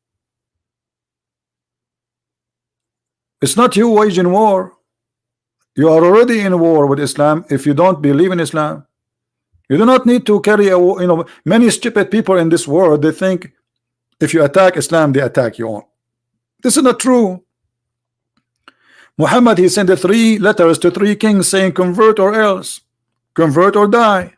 It's not you waging war. You are already in war with Islam if you don't believe in Islam. You do not need to carry a war. You know, many stupid people in this world, they think if you attack Islam, they attack you all. This is not true. Muhammad, he sent 3 letters to 3 kings saying convert or else, convert or die.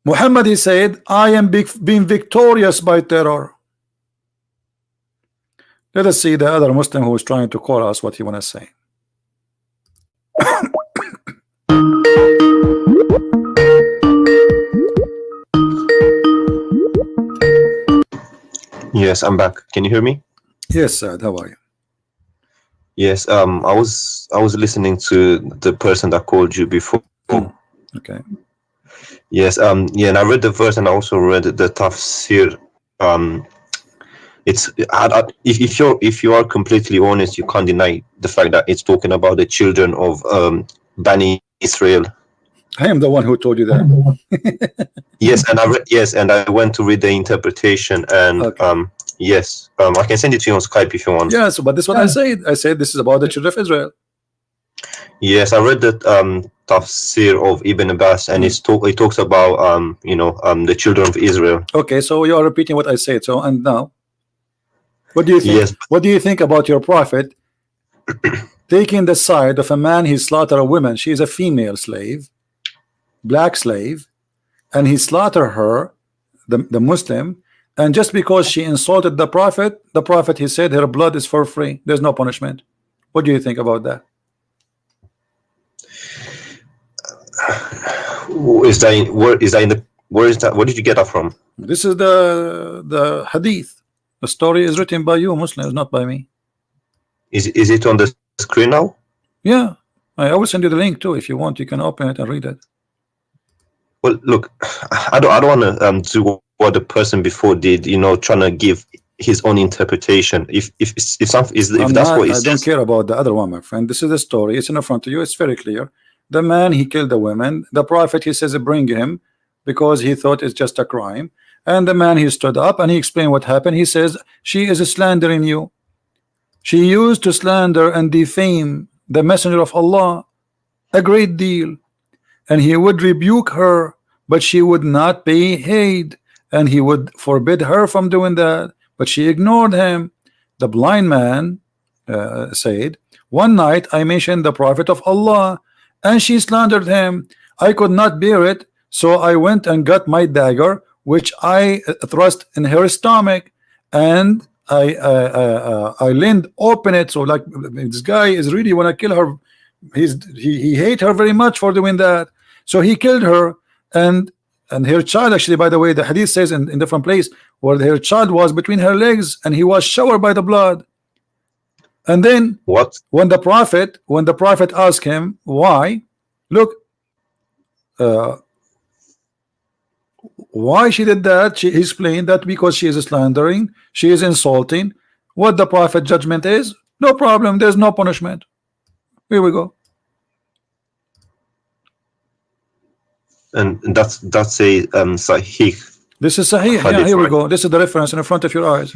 Muhammad, he said, I am being victorious by terror. Let us see the other Muslim who is trying to call us what he want to say. Yes, I'm back. Can you hear me? Yes, Saad, how are you? Yes, I was listening to the person that called you before. Okay. Yes, yeah, and I read the verse and I also read the tafsir. It's if you are completely honest, you can't deny the fact that it's talking about the children of Bani Israel. I am the one who told you that. Yes, and I went to read the interpretation, and Okay. yes, I can send it to you on Skype if you want. Yes, but this is what I said. I said this is about the children of Israel. Yes, I read that tafsir of Ibn Abbas, and it talks about the children of Israel. Okay, so you are repeating what I said. So, and now, what do you think? Yes. What do you think about your prophet taking the side of a man? He slaughtered a woman. She is a female slave, black slave, and he slaughtered her, the Muslim, and just because she insulted the prophet, he said her blood is for free. There's no punishment. What do you think about that? Where is that? Where did you get that from? This is the hadith. The story is written by you Muslims, not by me. Is it on the screen now? Yeah, I will send you the link too. If you want, you can open it and read it. Well, look, I don't want to do what the person before did. Trying to give his own interpretation. If that's what he says. I don't care about the other one, my friend. This is the story. It's in front of you. It's very clear. The man, he killed the women. The prophet, he says, bring him, because he thought it's just a crime. And the man, he stood up and he explained what happened. He says, she is slandering you. She used to slander and defame the messenger of Allah a great deal, and he would rebuke her, but she would not pay heed, and he would forbid her from doing that, but she ignored him. The blind man said, one night I mentioned the prophet of Allah, and she slandered him. I could not bear it, so I went and got my dagger, which I thrust in her stomach, and I leaned open it. So like, this guy is really want to kill her. He hate her very much for doing that. So he killed her, and her child, actually, by the way, the hadith says in different place where her child was between her legs, and he was showered by the blood. And then when the prophet asked him why, look, why she did that, he explained that because she is slandering, she is insulting. What the prophet judgment is, no problem, there's no punishment. Here we go. And that's a sahih. This is sahih. Yeah, here we go. This is the reference in front of your eyes.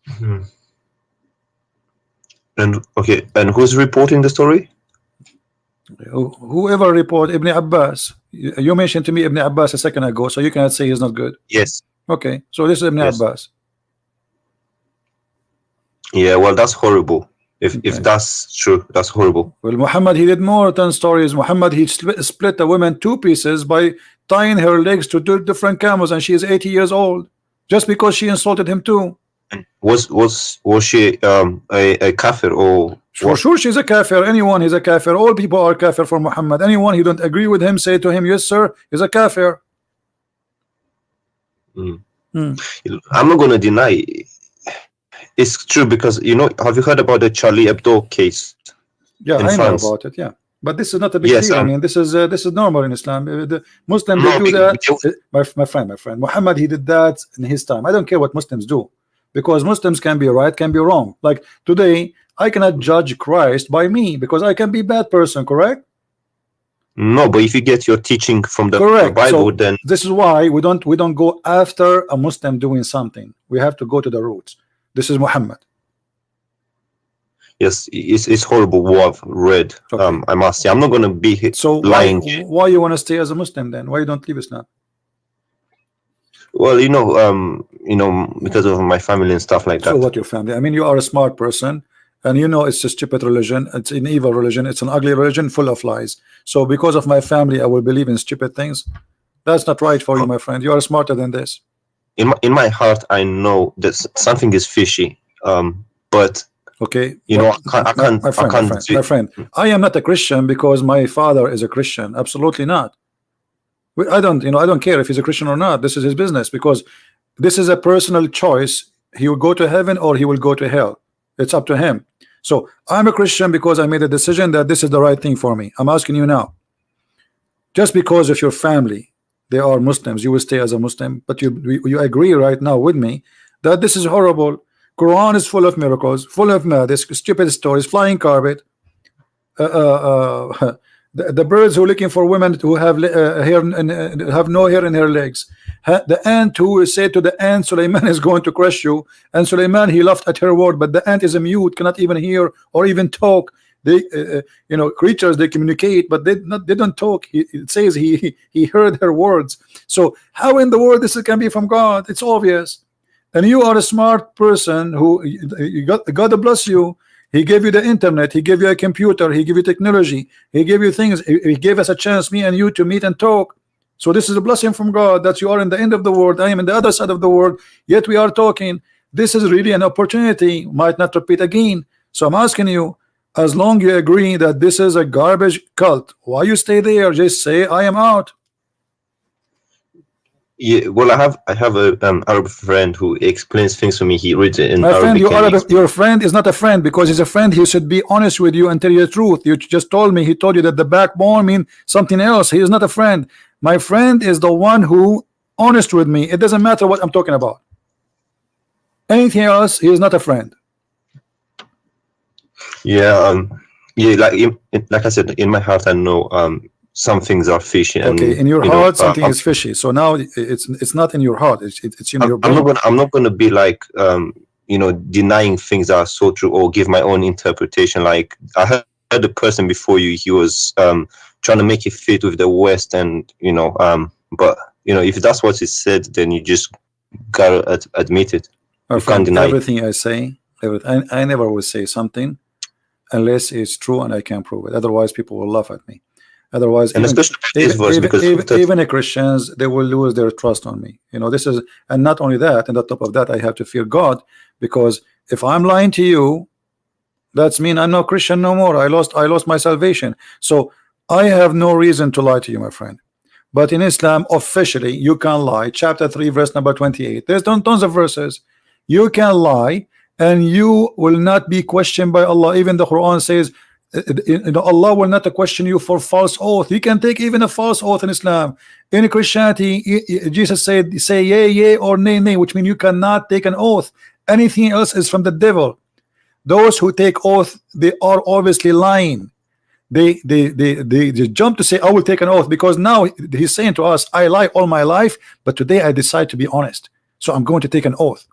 Mm-hmm. And okay, and who's reporting the story? Whoever report Ibn Abbas. You mentioned to me Ibn Abbas a second ago, so you cannot say he's not good. Yes. Okay, so this is Ibn Abbas. Yeah, well, that's horrible. If that's true, that's horrible. Well, Muhammad, he did more than stories. Muhammad, he split a woman two pieces by tying her legs to two different camels, and she is 80 years old, just because she insulted him too. And was she a kafir or? For sure, she's a kafir. Anyone is a kafir. All people are kafir for Muhammad. Anyone who don't agree with him, say to him, yes, sir, is a kafir. I'm not going to deny it's true, because have you heard about the Charlie Hebdo case? Yeah, I know about it. Yeah, but this is not a big deal. I mean, this is normal in Islam. The Muslims they do that. My friend, Muhammad, he did that in his time. I don't care what Muslims do, because Muslims can be right, can be wrong. Like today, I cannot judge Christ by me, because I can be a bad person, correct? No, but if you get your teaching from the Bible, so then this is why we don't go after a Muslim doing something. We have to go to the roots. This is Muhammad. Yes, it's horrible what I've read. Okay. I must say, I'm not going to be lying. Why you want to stay as a Muslim then? Why you don't leave Islam? Well, because of my family and stuff like that. So what, your family? I mean, you are a smart person, and it's a stupid religion. It's an evil religion. It's an ugly religion full of lies. So because of my family, I will believe in stupid things. That's not right for you, my friend. You are smarter than this. In my heart, I know that something is fishy. But okay, I can't. My friend, I am not a Christian because my father is a Christian. Absolutely not. I don't care if he's a Christian or not. This is his business, because this is a personal choice. He will go to heaven or he will go to hell. It's up to him. So I'm a Christian because I made a decision that this is the right thing for me. I'm asking you now, just because of your family, they are Muslims, you will stay as a Muslim, but you agree right now with me that this is horrible. Quran is full of miracles, full of madness, stupid stories, flying carpet. The birds who are looking for women who have hair and have no hair in her legs. The ant who said to the ant, Suleiman is going to crush you, and Suleiman, he laughed at her word, but the ant is a mute, cannot even hear or even talk. They you know, creatures, they communicate, but they don't talk. It says he heard her words. So how in the world this can be from God? It's obvious. And you are a smart person who God bless you. He gave you the internet, he gave you a computer, he gave you technology, he gave you things, he gave us a chance, me and you, to meet and talk. So this is a blessing from God, that you are in the end of the world, I am in the other side of the world, yet we are talking. This is really an opportunity, might not repeat again. So I'm asking you, as long you agree that this is a garbage cult, why you stay there? Just say I am out. Yeah, well, I have a Arab friend who explains things to me. He reads it in My friend, Arabic. your friend is not a friend, because he's a friend. He should be honest with you and tell you the truth. You just told me, he told you that the backbone means something else. He is not a friend. My friend is the one who honest with me. It doesn't matter what I'm talking about. Anything else, he is not a friend. Yeah, yeah, like I said, in my heart I know some things are fishy. And, okay, in your heart something is fishy. So now it's not in your heart. It's in your brain. I'm not gonna be like you know, denying things that are so true or give my own interpretation. Like I heard the person before you, he was trying to make it fit with the West, and you know, but you know, if that's what he said, then you just gotta admit it. My you friend, can't deny everything I say, I never will say something unless it's true and I can prove it. Otherwise, people will laugh at me. Otherwise, and especially this verse, because even the Christians, they will lose their trust on me. You know, this is, and not only that, and on top of that, I have to fear God, because if I'm lying to you, that's mean I'm not Christian no more. I lost my salvation. So I have no reason to lie to you, my friend. But in Islam, officially, you can lie. Chapter 3, verse number 28. There's tons of verses. You can lie, and you will not be questioned by Allah. Even the Quran says, you know, Allah will not question you for false oath. You can take even a false oath in Islam. In Christianity, Jesus said, say yea, yea, or nay, nay, which means you cannot take an oath. Anything else is from the devil. Those who take oath, they are obviously lying. They jump to say, I will take an oath, because now he's saying to us, I lie all my life, but today I decide to be honest, so I'm going to take an oath.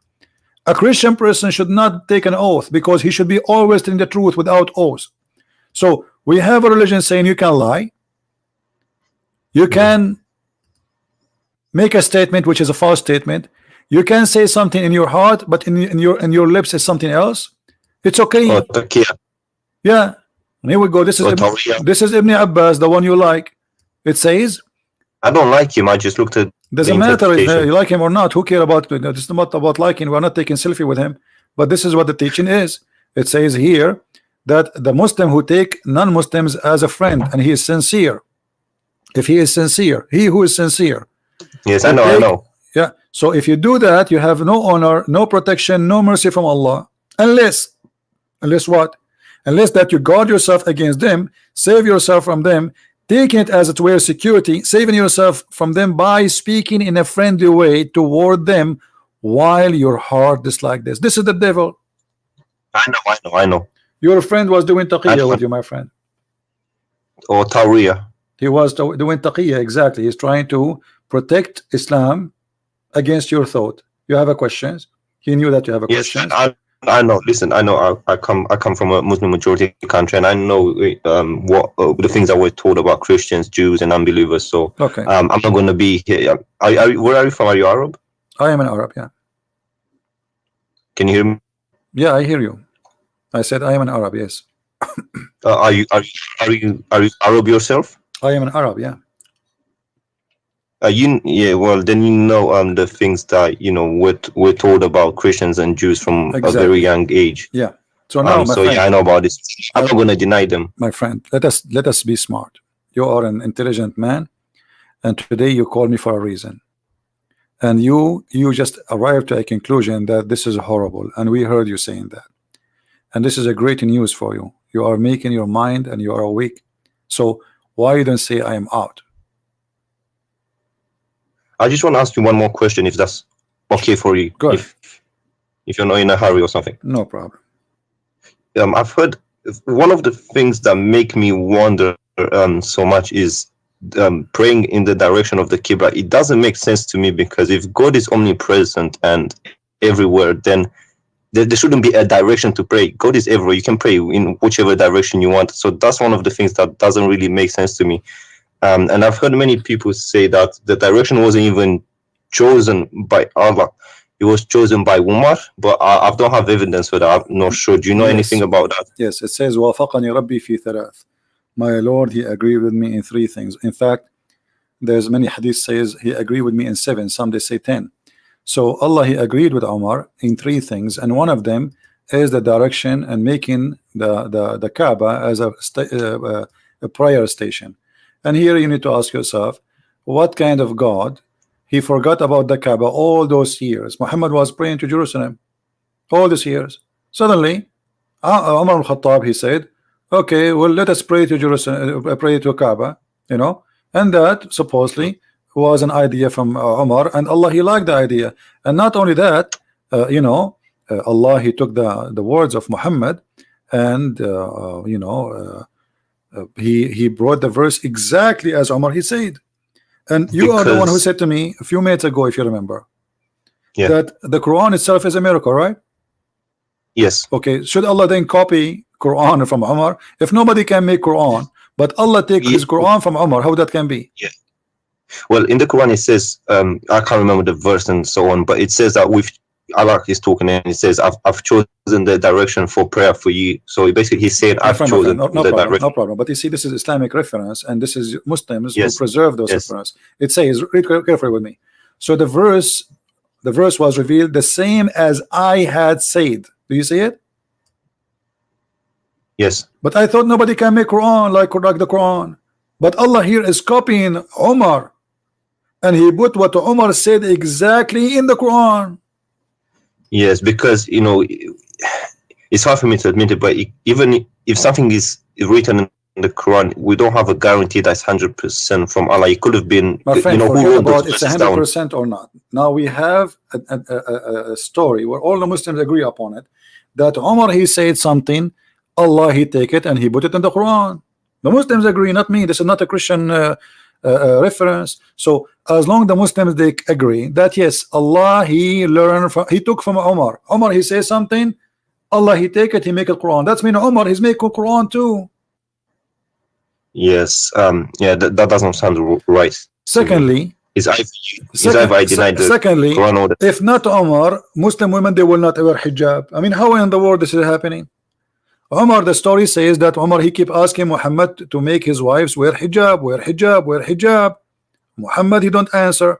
A Christian person should not take an oath, because he should be always telling the truth without oath. So we have a religion saying you can lie, you can make a statement which is a false statement, you can say something in your heart, but in your lips is something else. It's okay. Yeah, here we go. This is Ibn Abbas, the one you like. It says, I don't like him, I just looked at doesn't matter if you like him or not. Who care about it? It's not about liking. We're not taking selfie with him, but this is what the teaching is. It says here that the Muslim who take non-Muslims as a friend, and he is sincere, if he is sincere, he who is sincere, yes, I know. Yeah, so if you do that, you have no honor, no protection, no mercy from Allah, unless what? Unless that you guard yourself against them, save yourself from them, taking it as it were security, saving yourself from them by speaking in a friendly way toward them while your heart is like this. This is the devil. I know. Your friend was doing taqiyya with you, my friend. Or Tawriya. He was doing taqiyya, exactly. He's trying to protect Islam against your thought. You have a questions? He knew that you have a question. I know. Listen, I know. I come from a Muslim majority country, and I know what the things that were told about Christians, Jews, and unbelievers. So okay, I'm not going to be here. Where are you from? Are you Arab? I am an Arab. Yeah. Can you hear me? Yeah, I hear you. I said I am an Arab. Yes. Are you Arab yourself? I am an Arab. Yeah. Yeah, well, then you know the things that we're told about Christians and Jews from a very young age. Yeah. So now, my friend, yeah, I know about this. I'm not going to deny them. My friend, let us be smart. You are an intelligent man, and today you call me for a reason, and you just arrived to a conclusion that this is horrible, and we heard you saying that, and this is a great news for you. You are making your mind, and you are awake. So why you don't say I am out? I just want to ask you one more question, if that's okay for you. Go ahead. If you're not in a hurry or something. No problem. I've heard one of the things that make me wonder so much is praying in the direction of the Qibla. It doesn't make sense to me, because if God is omnipresent and everywhere, then there shouldn't be a direction to pray. God is everywhere. You can pray in whichever direction you want. So that's one of the things that doesn't really make sense to me. And I've heard many people say that the direction wasn't even chosen by Allah. It was chosen by Umar, but I don't have evidence for that. I'm not sure. Do you know anything about that? Yes, it says وافقني ربي في ثلاث. My Lord, he agreed with me in 3 things. In fact, there's many hadith says he agreed with me in 7. Some they say 10. So Allah, he agreed with Umar in 3 things, and one of them is the direction and making the Kaaba as a prayer station. And here you need to ask yourself, what kind of God? He forgot about the Kaaba all those years. Muhammad was praying to Jerusalem all these years. Suddenly, Umar al-Khattab, he said, okay, well, let us pray to Jerusalem, pray to Kaaba, you know, and that supposedly was an idea from Umar, and Allah, he liked the idea. And not only that, you know, Allah, he took the words of Muhammad, and you know, he brought the verse exactly as Umar he said. And you are the one who said to me a few minutes ago, if you remember, that the Quran itself is a miracle, right? Yes. Okay, should Allah then copy Quran from Umar? If nobody can make Quran, but Allah take his Quran from Umar, how that can be? Yeah. Well, in the Quran it says, I can't remember the verse and so on, but it says that with Allah is talking, and it says, I've chosen the direction for prayer for you. So basically he's saying, I've chosen the direction. No problem. But you see, this is Islamic reference, and this is Muslims who preserve those references. It says, read carefully with me. So the verse was revealed the same as I had said. Do you see it? Yes. But I thought nobody can make Quran like the Quran. But Allah here is copying Umar, and he put what Umar said exactly in the Quran. Yes, because, you know, it's hard for me to admit it, but even if something is written in the Quran, we don't have a guarantee that's 100% from Allah. It could have been, my friend, you know, who wrote about it's 100% or not. Now we have a story where all the Muslims agree upon it, that Umar, he said something, Allah, he take it and he put it in the Quran. The Muslims agree, not me. This is not a Christian reference. So as long the Muslims, they agree that yes, Allah, he learned from, he took from Umar. Umar, he says something, Allah, he take it, he make it Quran. That's mean Umar, he's making Quran too. Yes. Yeah, that doesn't sound right. Secondly, I denied the Quran order. If not Umar, Muslim women, they will not wear hijab. I mean, how in the world this is happening? Umar, the story says that Umar, he keep asking Muhammad to make his wives wear hijab, wear hijab, wear hijab. Muhammad, he don't answer.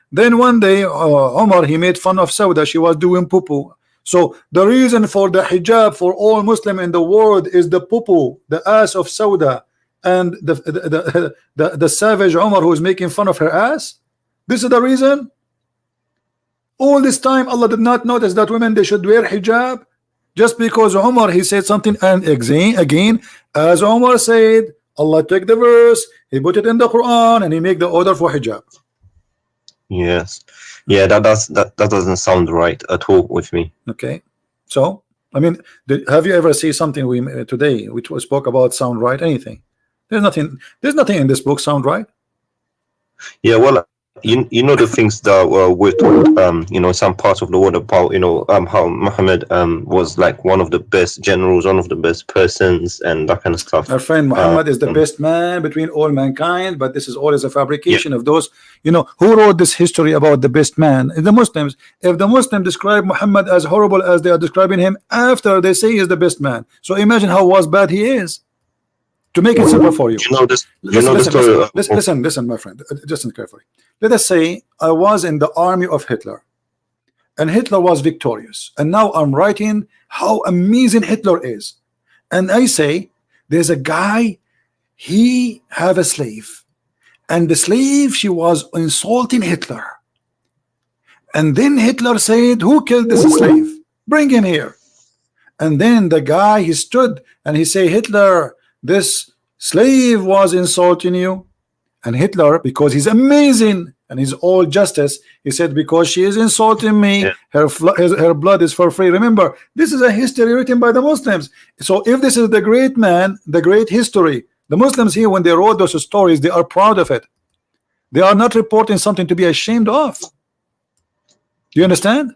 Then one day, Umar, he made fun of Sauda. She was doing poo-poo. So the reason for the hijab for all Muslim in the world is the poo-poo, the ass of Sauda, and the savage Umar who is making fun of her ass. This is the reason. All this time, Allah did not notice that women, they should wear hijab. Just because Umar, he said something, and again, as Umar said, Allah took the verse, he put it in the Quran, and he make the order for hijab. Yes. Yeah, that doesn't sound right at all with me. Okay. So, I mean, have you ever seen something today which was spoke about sound right? Anything? There's nothing in this book sound right. Yeah, well, you know the things that we're told, you know, some parts of the world about, you know, how Muhammad was like one of the best generals, one of the best persons, and that kind of stuff. Our friend Muhammad is the best man between all mankind, but this is always a fabrication of those, you know, who wrote this history about the best man? The Muslims. If the Muslims describe Muhammad as horrible as they are describing him after they say he is the best man, so imagine how bad he is. To make it simple for you, listen, my friend, listen carefully. Let us say I was in the army of Hitler, and Hitler was victorious, and now I'm writing how amazing Hitler is, and I say there's a guy, he have a slave, and the slave, she was insulting Hitler, and then Hitler said, who killed this slave? Bring him here. And then the guy, he stood and he say, Hitler, this slave was insulting you. And Hitler, because he's amazing and he's all justice, he said, because she is insulting me, her blood is for free. Remember, this is a history written by the Muslims. So if this is the great man, the great history, The Muslims here, when they wrote those stories, they are proud of it. They are not reporting something to be ashamed of. Do you understand?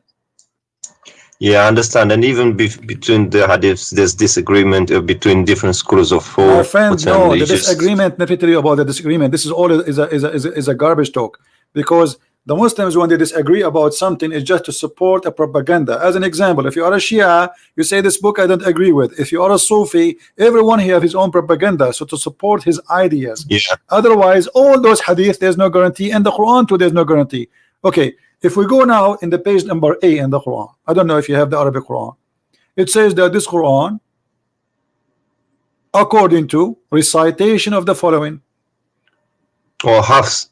Yeah, I understand. And even between the hadiths, there's disagreement between different schools of My thought. friend, no, the disagreement, let me tell you about the disagreement. This is all is a garbage talk, because the Muslims, when they disagree about something, is just to support a propaganda. As an example, if you are a Shia, you say this book I don't agree with. If you are a Sufi, everyone here have his own propaganda, so to support his ideas. Yeah. Otherwise, all those hadith, there's no guarantee, and the Quran too, there's no guarantee. Okay, if we go now in the page number A in the Quran, I don't know if you have the Arabic Quran. It says that this Quran, according to recitation of the following, or Hafs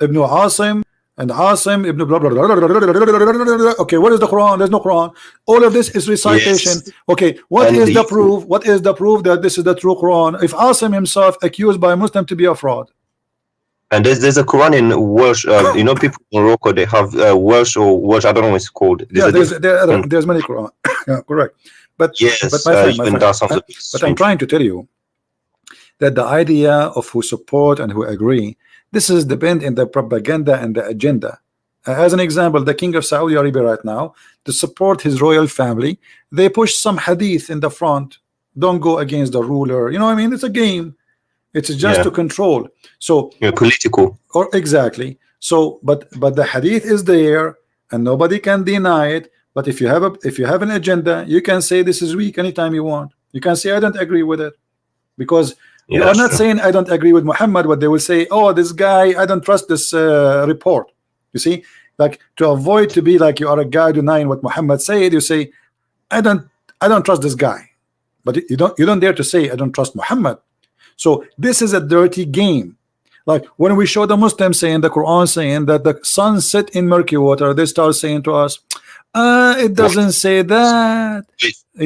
Ibn Asim and Asim Ibn blah, blah, blah, blah, blah, blah. Okay, what is the Quran? There's no Quran. All of this is recitation. Yes. Okay, what is the proof? What is the proof that this is the true Quran? If Asim himself accused by a Muslim to be a fraud. And there's a Quran in Welsh. You know, people in Morocco, they have Welsh or Welsh. I don't know what it's called. There's many Quran. Yeah, correct. But yes, but I'm trying to tell you that the idea of who support and who agree, this is depend in the propaganda and the agenda. As an example, the king of Saudi Arabia right now, to support his royal family, they push some hadith in the front. Don't go against the ruler. You know what I mean? It's a game. It's just to control. So political. Or exactly. So, but the hadith is there, and nobody can deny it. But if you have an agenda, you can say this is weak anytime you want. You can say I don't agree with it, because you are not saying I don't agree with Muhammad. What they will say, oh, this guy, I don't trust this report. You see, like, to avoid to be like you are a guy denying what Muhammad said, you say I don't trust this guy, but you don't dare to say I don't trust Muhammad. So this is a dirty game. Like when we show the Muslims saying the Quran saying that the sun set in murky water, they start saying to us, it doesn't say that.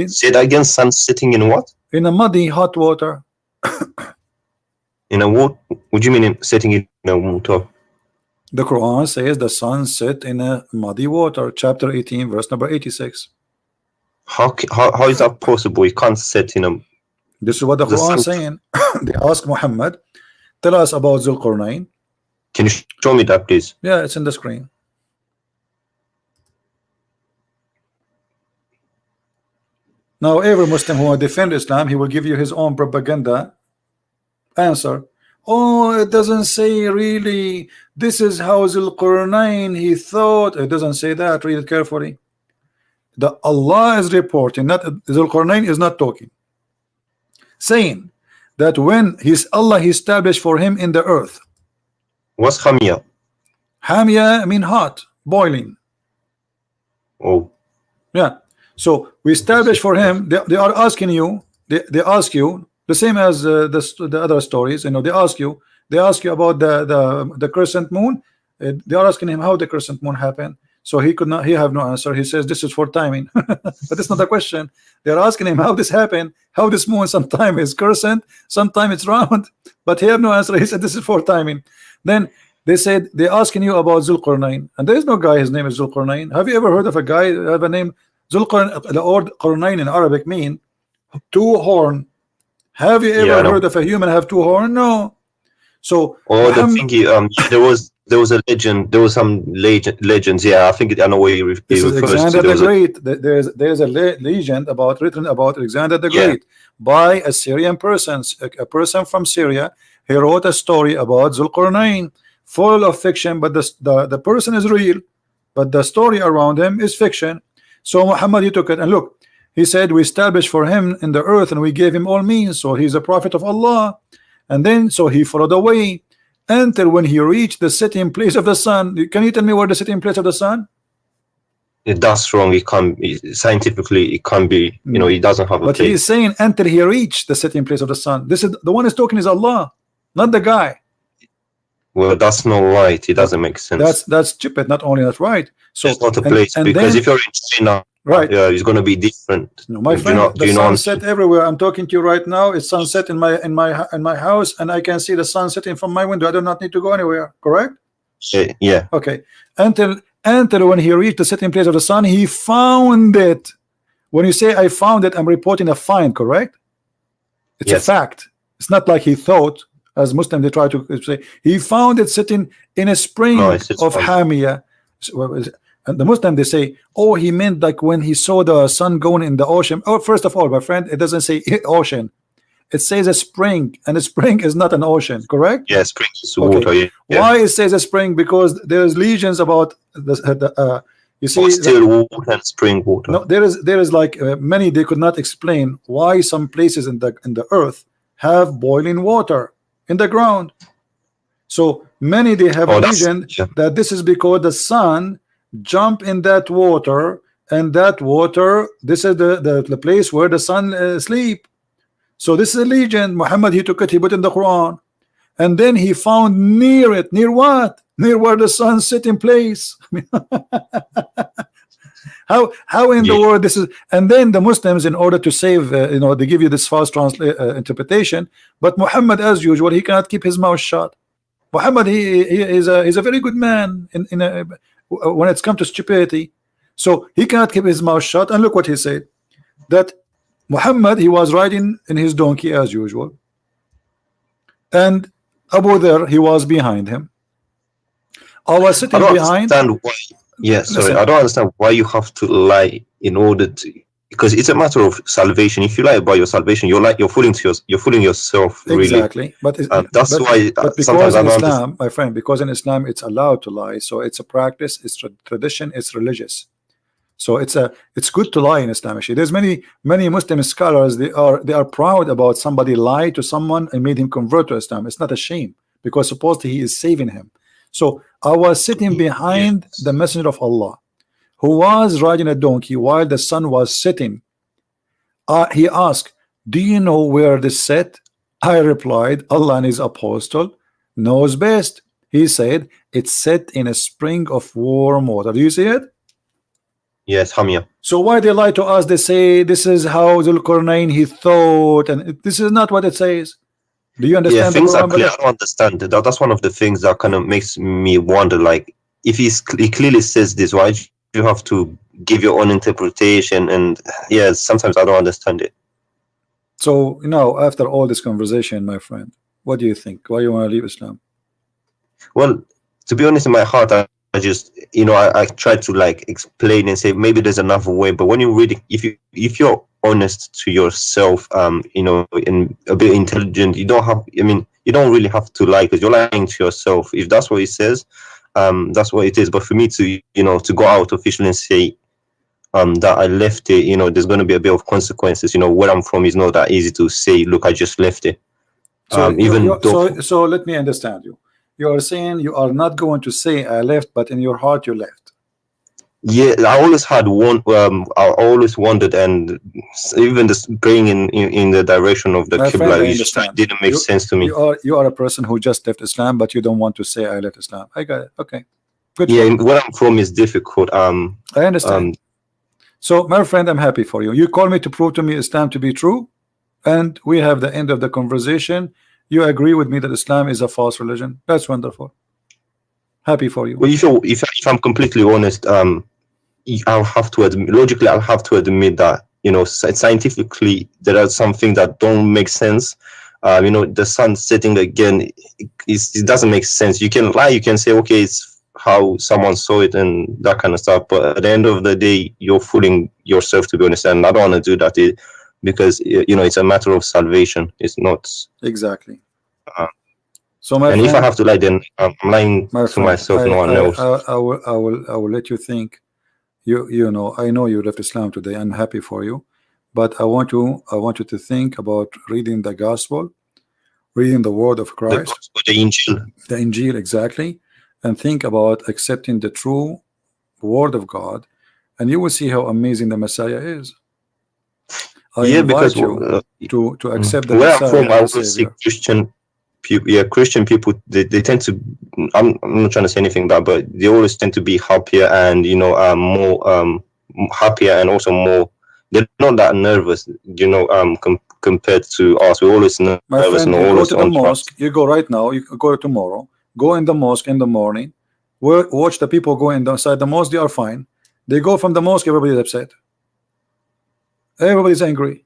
Say that again. Sun sitting in what? In a muddy hot water. In a what? What do you mean sitting in a water? The Quran says the sun set in a muddy water, chapter 18, verse number 86. How is that possible? You can't sit in a. This is what the Quran is saying. They ask Muhammad, tell us about Zulqarnain. Can you show me that, please? Yeah, it's in the screen. Now, every Muslim who will defend Islam, he will give you his own propaganda answer. Oh, it doesn't say really. This is how Zulqarnain he thought. It doesn't say that. Read it carefully. The Allah is reporting, not Zulqarnain is not talking, saying that when Allah established for him in the earth. What's Hamia? Hamia mean hot, boiling. Oh, yeah. So we established for him. They are asking you. They ask you the same as the other stories. You know, they ask you about the crescent moon. They are asking him how the crescent moon happened. So he could not. He have no answer. He says this is for timing, but it's not a question. They are asking him how this happened, how this moon sometimes is crescent, sometimes it's round, but he have no answer. He said this is for timing. Then they said they're asking you about Zulqarnain, and there is no guy. His name is Zulqarnain. Have you ever heard of a guy have a name Zulqarnain? The word Qarnain in Arabic mean two horn. Have you ever heard of a human have two horn? No. So the thingy, there was a legend. There was some legends. Yeah, I think I know where you refers to. Alexander the Great. There's a legend written about Alexander the Great by a Syrian person, a person from Syria. He wrote a story about Zulqarnain, full of fiction, but the person is real, but the story around him is fiction. So Muhammad, he took it and look. He said we established for him in the earth and we gave him all means, so he's a prophet of Allah. And then so he followed the way until when he reached the setting place of the sun. Can you tell me where the setting place of the sun? That's wrong. It can't scientifically. It can't be. You know, he doesn't have a. But he is saying until he reached the setting place of the sun. This is the one who's talking is Allah, not the guy. Well, that's not right. It doesn't make sense. That's stupid. Not only that's right. So it's not a place because if you're in China, right? It's going to be different. No, my friend, the sunset everywhere. I'm talking to you right now. It's sunset in my house, and I can see the sun setting from my window. I do not need to go anywhere. Correct? Yeah. Okay. Until when he reached the setting place of the sun, he found it. When you say I found it, I'm reporting a find. Correct? It's a fact. It's not like he thought, as Muslim they try to say, he found it sitting in a spring No, it's of Hamia. And the Muslim they say, oh, he meant like when he saw the sun going in the ocean. Oh, first of all, my friend, it doesn't say ocean. It says a spring, and a spring is not an ocean, correct? Yeah, spring is water. Yeah. Why it says a spring? Because there's legions about the you see, still water and spring water. no, there is like many they could not explain why some places in the earth have boiling water in the ground. So many they have legend that this is because the sun jump in that water, and that water, this is the place where the sun sleep. So this is a legend. Muhammad, he took it, he put in the Quran, and then he found near it, near what? Near where the sun sit in place. how in the world this is? And then the Muslims, in order to save, they give you this false interpretation. But Muhammad, as usual, he cannot keep his mouth shut. Muhammad, he is a very good man when it's come to stupidity. So he cannot keep his mouth shut. And look what he said, that Muhammad, he was riding in his donkey as usual, and Abu Dharr, he was behind him. I was sitting behind. Sorry, I don't understand why you have to lie in order to, because it's a matter of salvation. If you lie about your salvation, you're fooling yourself. Really. Exactly, but why. But because in Islam, my friend, because in Islam it's allowed to lie, so it's a practice, it's tradition, it's religious. So it's good to lie in Islam. There's many Muslim scholars, they are proud about somebody lied to someone and made him convert to Islam. It's not a shame, because supposedly he is saving him. So I was sitting behind the Messenger of Allah, who was riding a donkey while the sun was setting. He asked, do you know where this set? I replied, Allah and his apostle knows best. He said, it's set in a spring of warm water. Do you see it? Yes, Hamia. So why they lie to us? They say this is how Zulqarnain he thought, and this is not what it says. Do you understand? Yeah, things are clear. I don't understand. That's one of the things that kind of makes me wonder. Like, if he clearly says this, why do you have to give your own interpretation? And yeah, sometimes I don't understand it. So after all this conversation, my friend, what do you think? Why you want to leave Islam? Well, to be honest, in my heart, I just I try to like explain and say maybe there's another way. But when you really, if you're honest to yourself, and a bit intelligent, you don't really have to lie, because you're lying to yourself. If that's what it says, that's what it is. But for me to to go out officially and say that I left it, there's going to be a bit of consequences. Where I'm from is not that easy to say, look, I just left it. So let me understand you. You are saying you are not going to say I left, but in your heart you left. Yeah, I always had I always wondered, and even this going in the direction of the Qibla didn't make sense to me. You are a person who just left Islam, but you don't want to say I left Islam. I got it. Okay, good. Yeah, where I'm from is difficult. I understand. So, my friend, I'm happy for you. You call me to prove to me Islam to be true, and we have the end of the conversation. You agree with me that Islam is a false religion. That's wonderful. Happy for you. Well, if I'm completely honest, I'll have to admit, logically, I'll have to admit that scientifically there are some things that don't make sense. The sun setting again, it doesn't make sense. You can lie, you can say, okay, it's how someone saw it and that kind of stuff. But at the end of the day, you're fooling yourself, to be honest. And I don't want to do that. Because it's a matter of salvation. It's not exactly. So if I have to lie, then I'm lying to myself, no one else. I will let you think. I know you left Islam today. I'm happy for you, but I want you to think about reading the gospel, reading the word of Christ, the Injil, exactly, and think about accepting the true word of God, and you will see how amazing the Messiah is. I invite you to accept the where Messiah. I'm from, I always see Christian people. They tend to. I'm not trying to say anything bad, but they always tend to be happier and more happier, and also more. They're not that nervous, compared to us. We're always nervous. My friend, you go to the mosque. You go right now. You go tomorrow. Go in the mosque in the morning. Watch the people go inside the mosque. They are fine. They go from the mosque. Everybody's upset. Everybody's angry.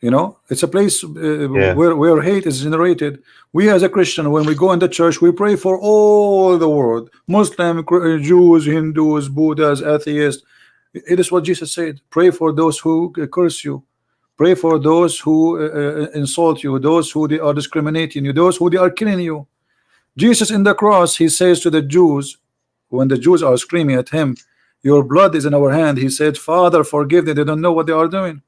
You know, it's a place Yeah. where hate is generated. We as a Christian, when we go in the church, we pray for all the world, Muslim, Jews, Hindus, Buddhas, atheists. It is what Jesus said. Pray for those who curse you. Pray for those who insult you, those who they are discriminating you, those who they are killing you. Jesus in the cross, he says to the Jews, when the Jews are screaming at him, your blood is in our hand, he said, Father, forgive them, they don't know what they are doing.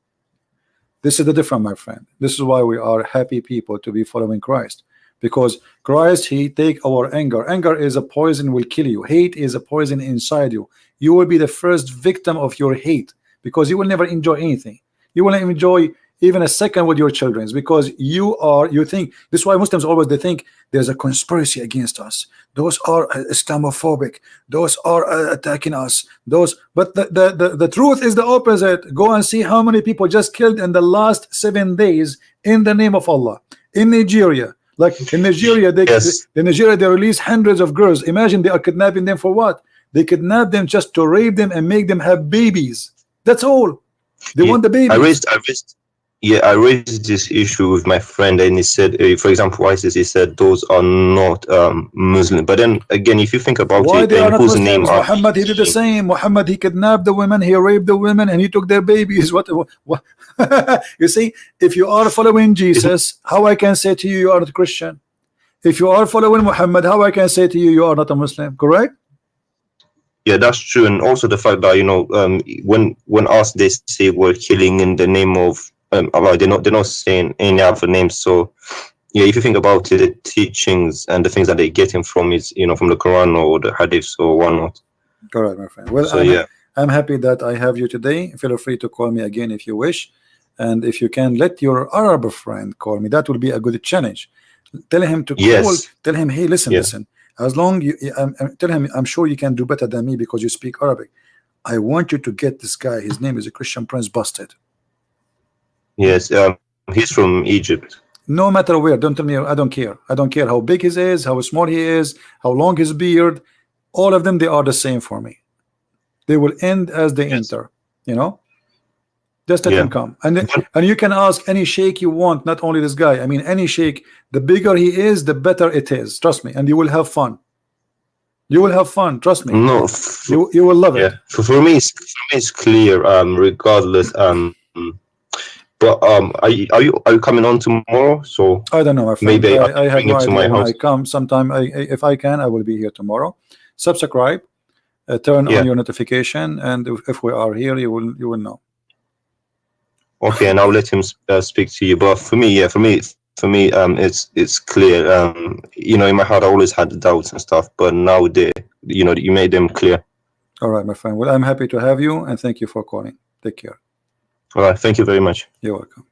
This is the difference, my friend. This is why we are happy people to be following Christ, because Christ, he take our anger. Anger is a poison, will kill you. Hate is a poison inside you. You will be the first victim of your hate, because you will never enjoy anything. You will not enjoy even a second with your children, because you think. This is why Muslims always, they think there's a conspiracy against us. Those are Islamophobic. Those are attacking us. But the truth is the opposite. Go and see how many people just killed in the last 7 days in the name of Allah in Nigeria. Like in Nigeria, they release hundreds of girls. Imagine they are kidnapping them for what? They kidnap them just to rape them and make them have babies. That's all. They want the babies. I raised this issue with my friend, and he said, for example, ISIS, he said those are not Muslim. But then again, if you think about Why it, they are not whose Muslims? name are Muhammad, he did the same. Muhammad, he kidnapped the women, he raped the women, and he took their babies. What? You see, if you are following Jesus, how I can say to you, you are not Christian? If you are following Muhammad, how I can say to you, you are not a Muslim? Correct? Yeah, that's true. And also the fact that, you know, when asked, they say we're killing in the name of Allah, they're not saying any other names. So yeah, if you think about it, the teachings and the things that they're getting from is, you know, from the Quran or the Hadiths or whatnot. Correct, my friend. Well, So I'm happy that I have you today. Feel free to call me again if you wish, and if you can, let your Arab friend call me. That will be a good challenge. Tell him to call. Tell him, hey, listen. As long you tell him, I'm sure you can do better than me because you speak Arabic. I want you to get this guy. His name is a Christian Prince busted. Yes, he's from Egypt. No matter where, don't tell me. I don't care. I don't care how big he is, how small he is, how long his beard. All of them, they are the same for me. They will end as they enter. You know, just let him come, and you can ask any sheikh you want, not only this guy. I mean, any sheikh. The bigger he is, the better it is. Trust me, and you will have fun. You will have fun. Trust me. No, you will love it. For me, it's clear. Regardless. But are you coming on tomorrow? So I don't know, my friend. Maybe I have no idea when house. I come. Sometime, if I can, I will be here tomorrow. Subscribe, turn on your notification, and if we are here, you will know. Okay, and I'll let him speak to you. But for me, it's clear. You know, in my heart, I always had the doubts and stuff, but now you made them clear. All right, my friend. Well, I'm happy to have you, and thank you for calling. Take care. All right, thank you very much. You're welcome.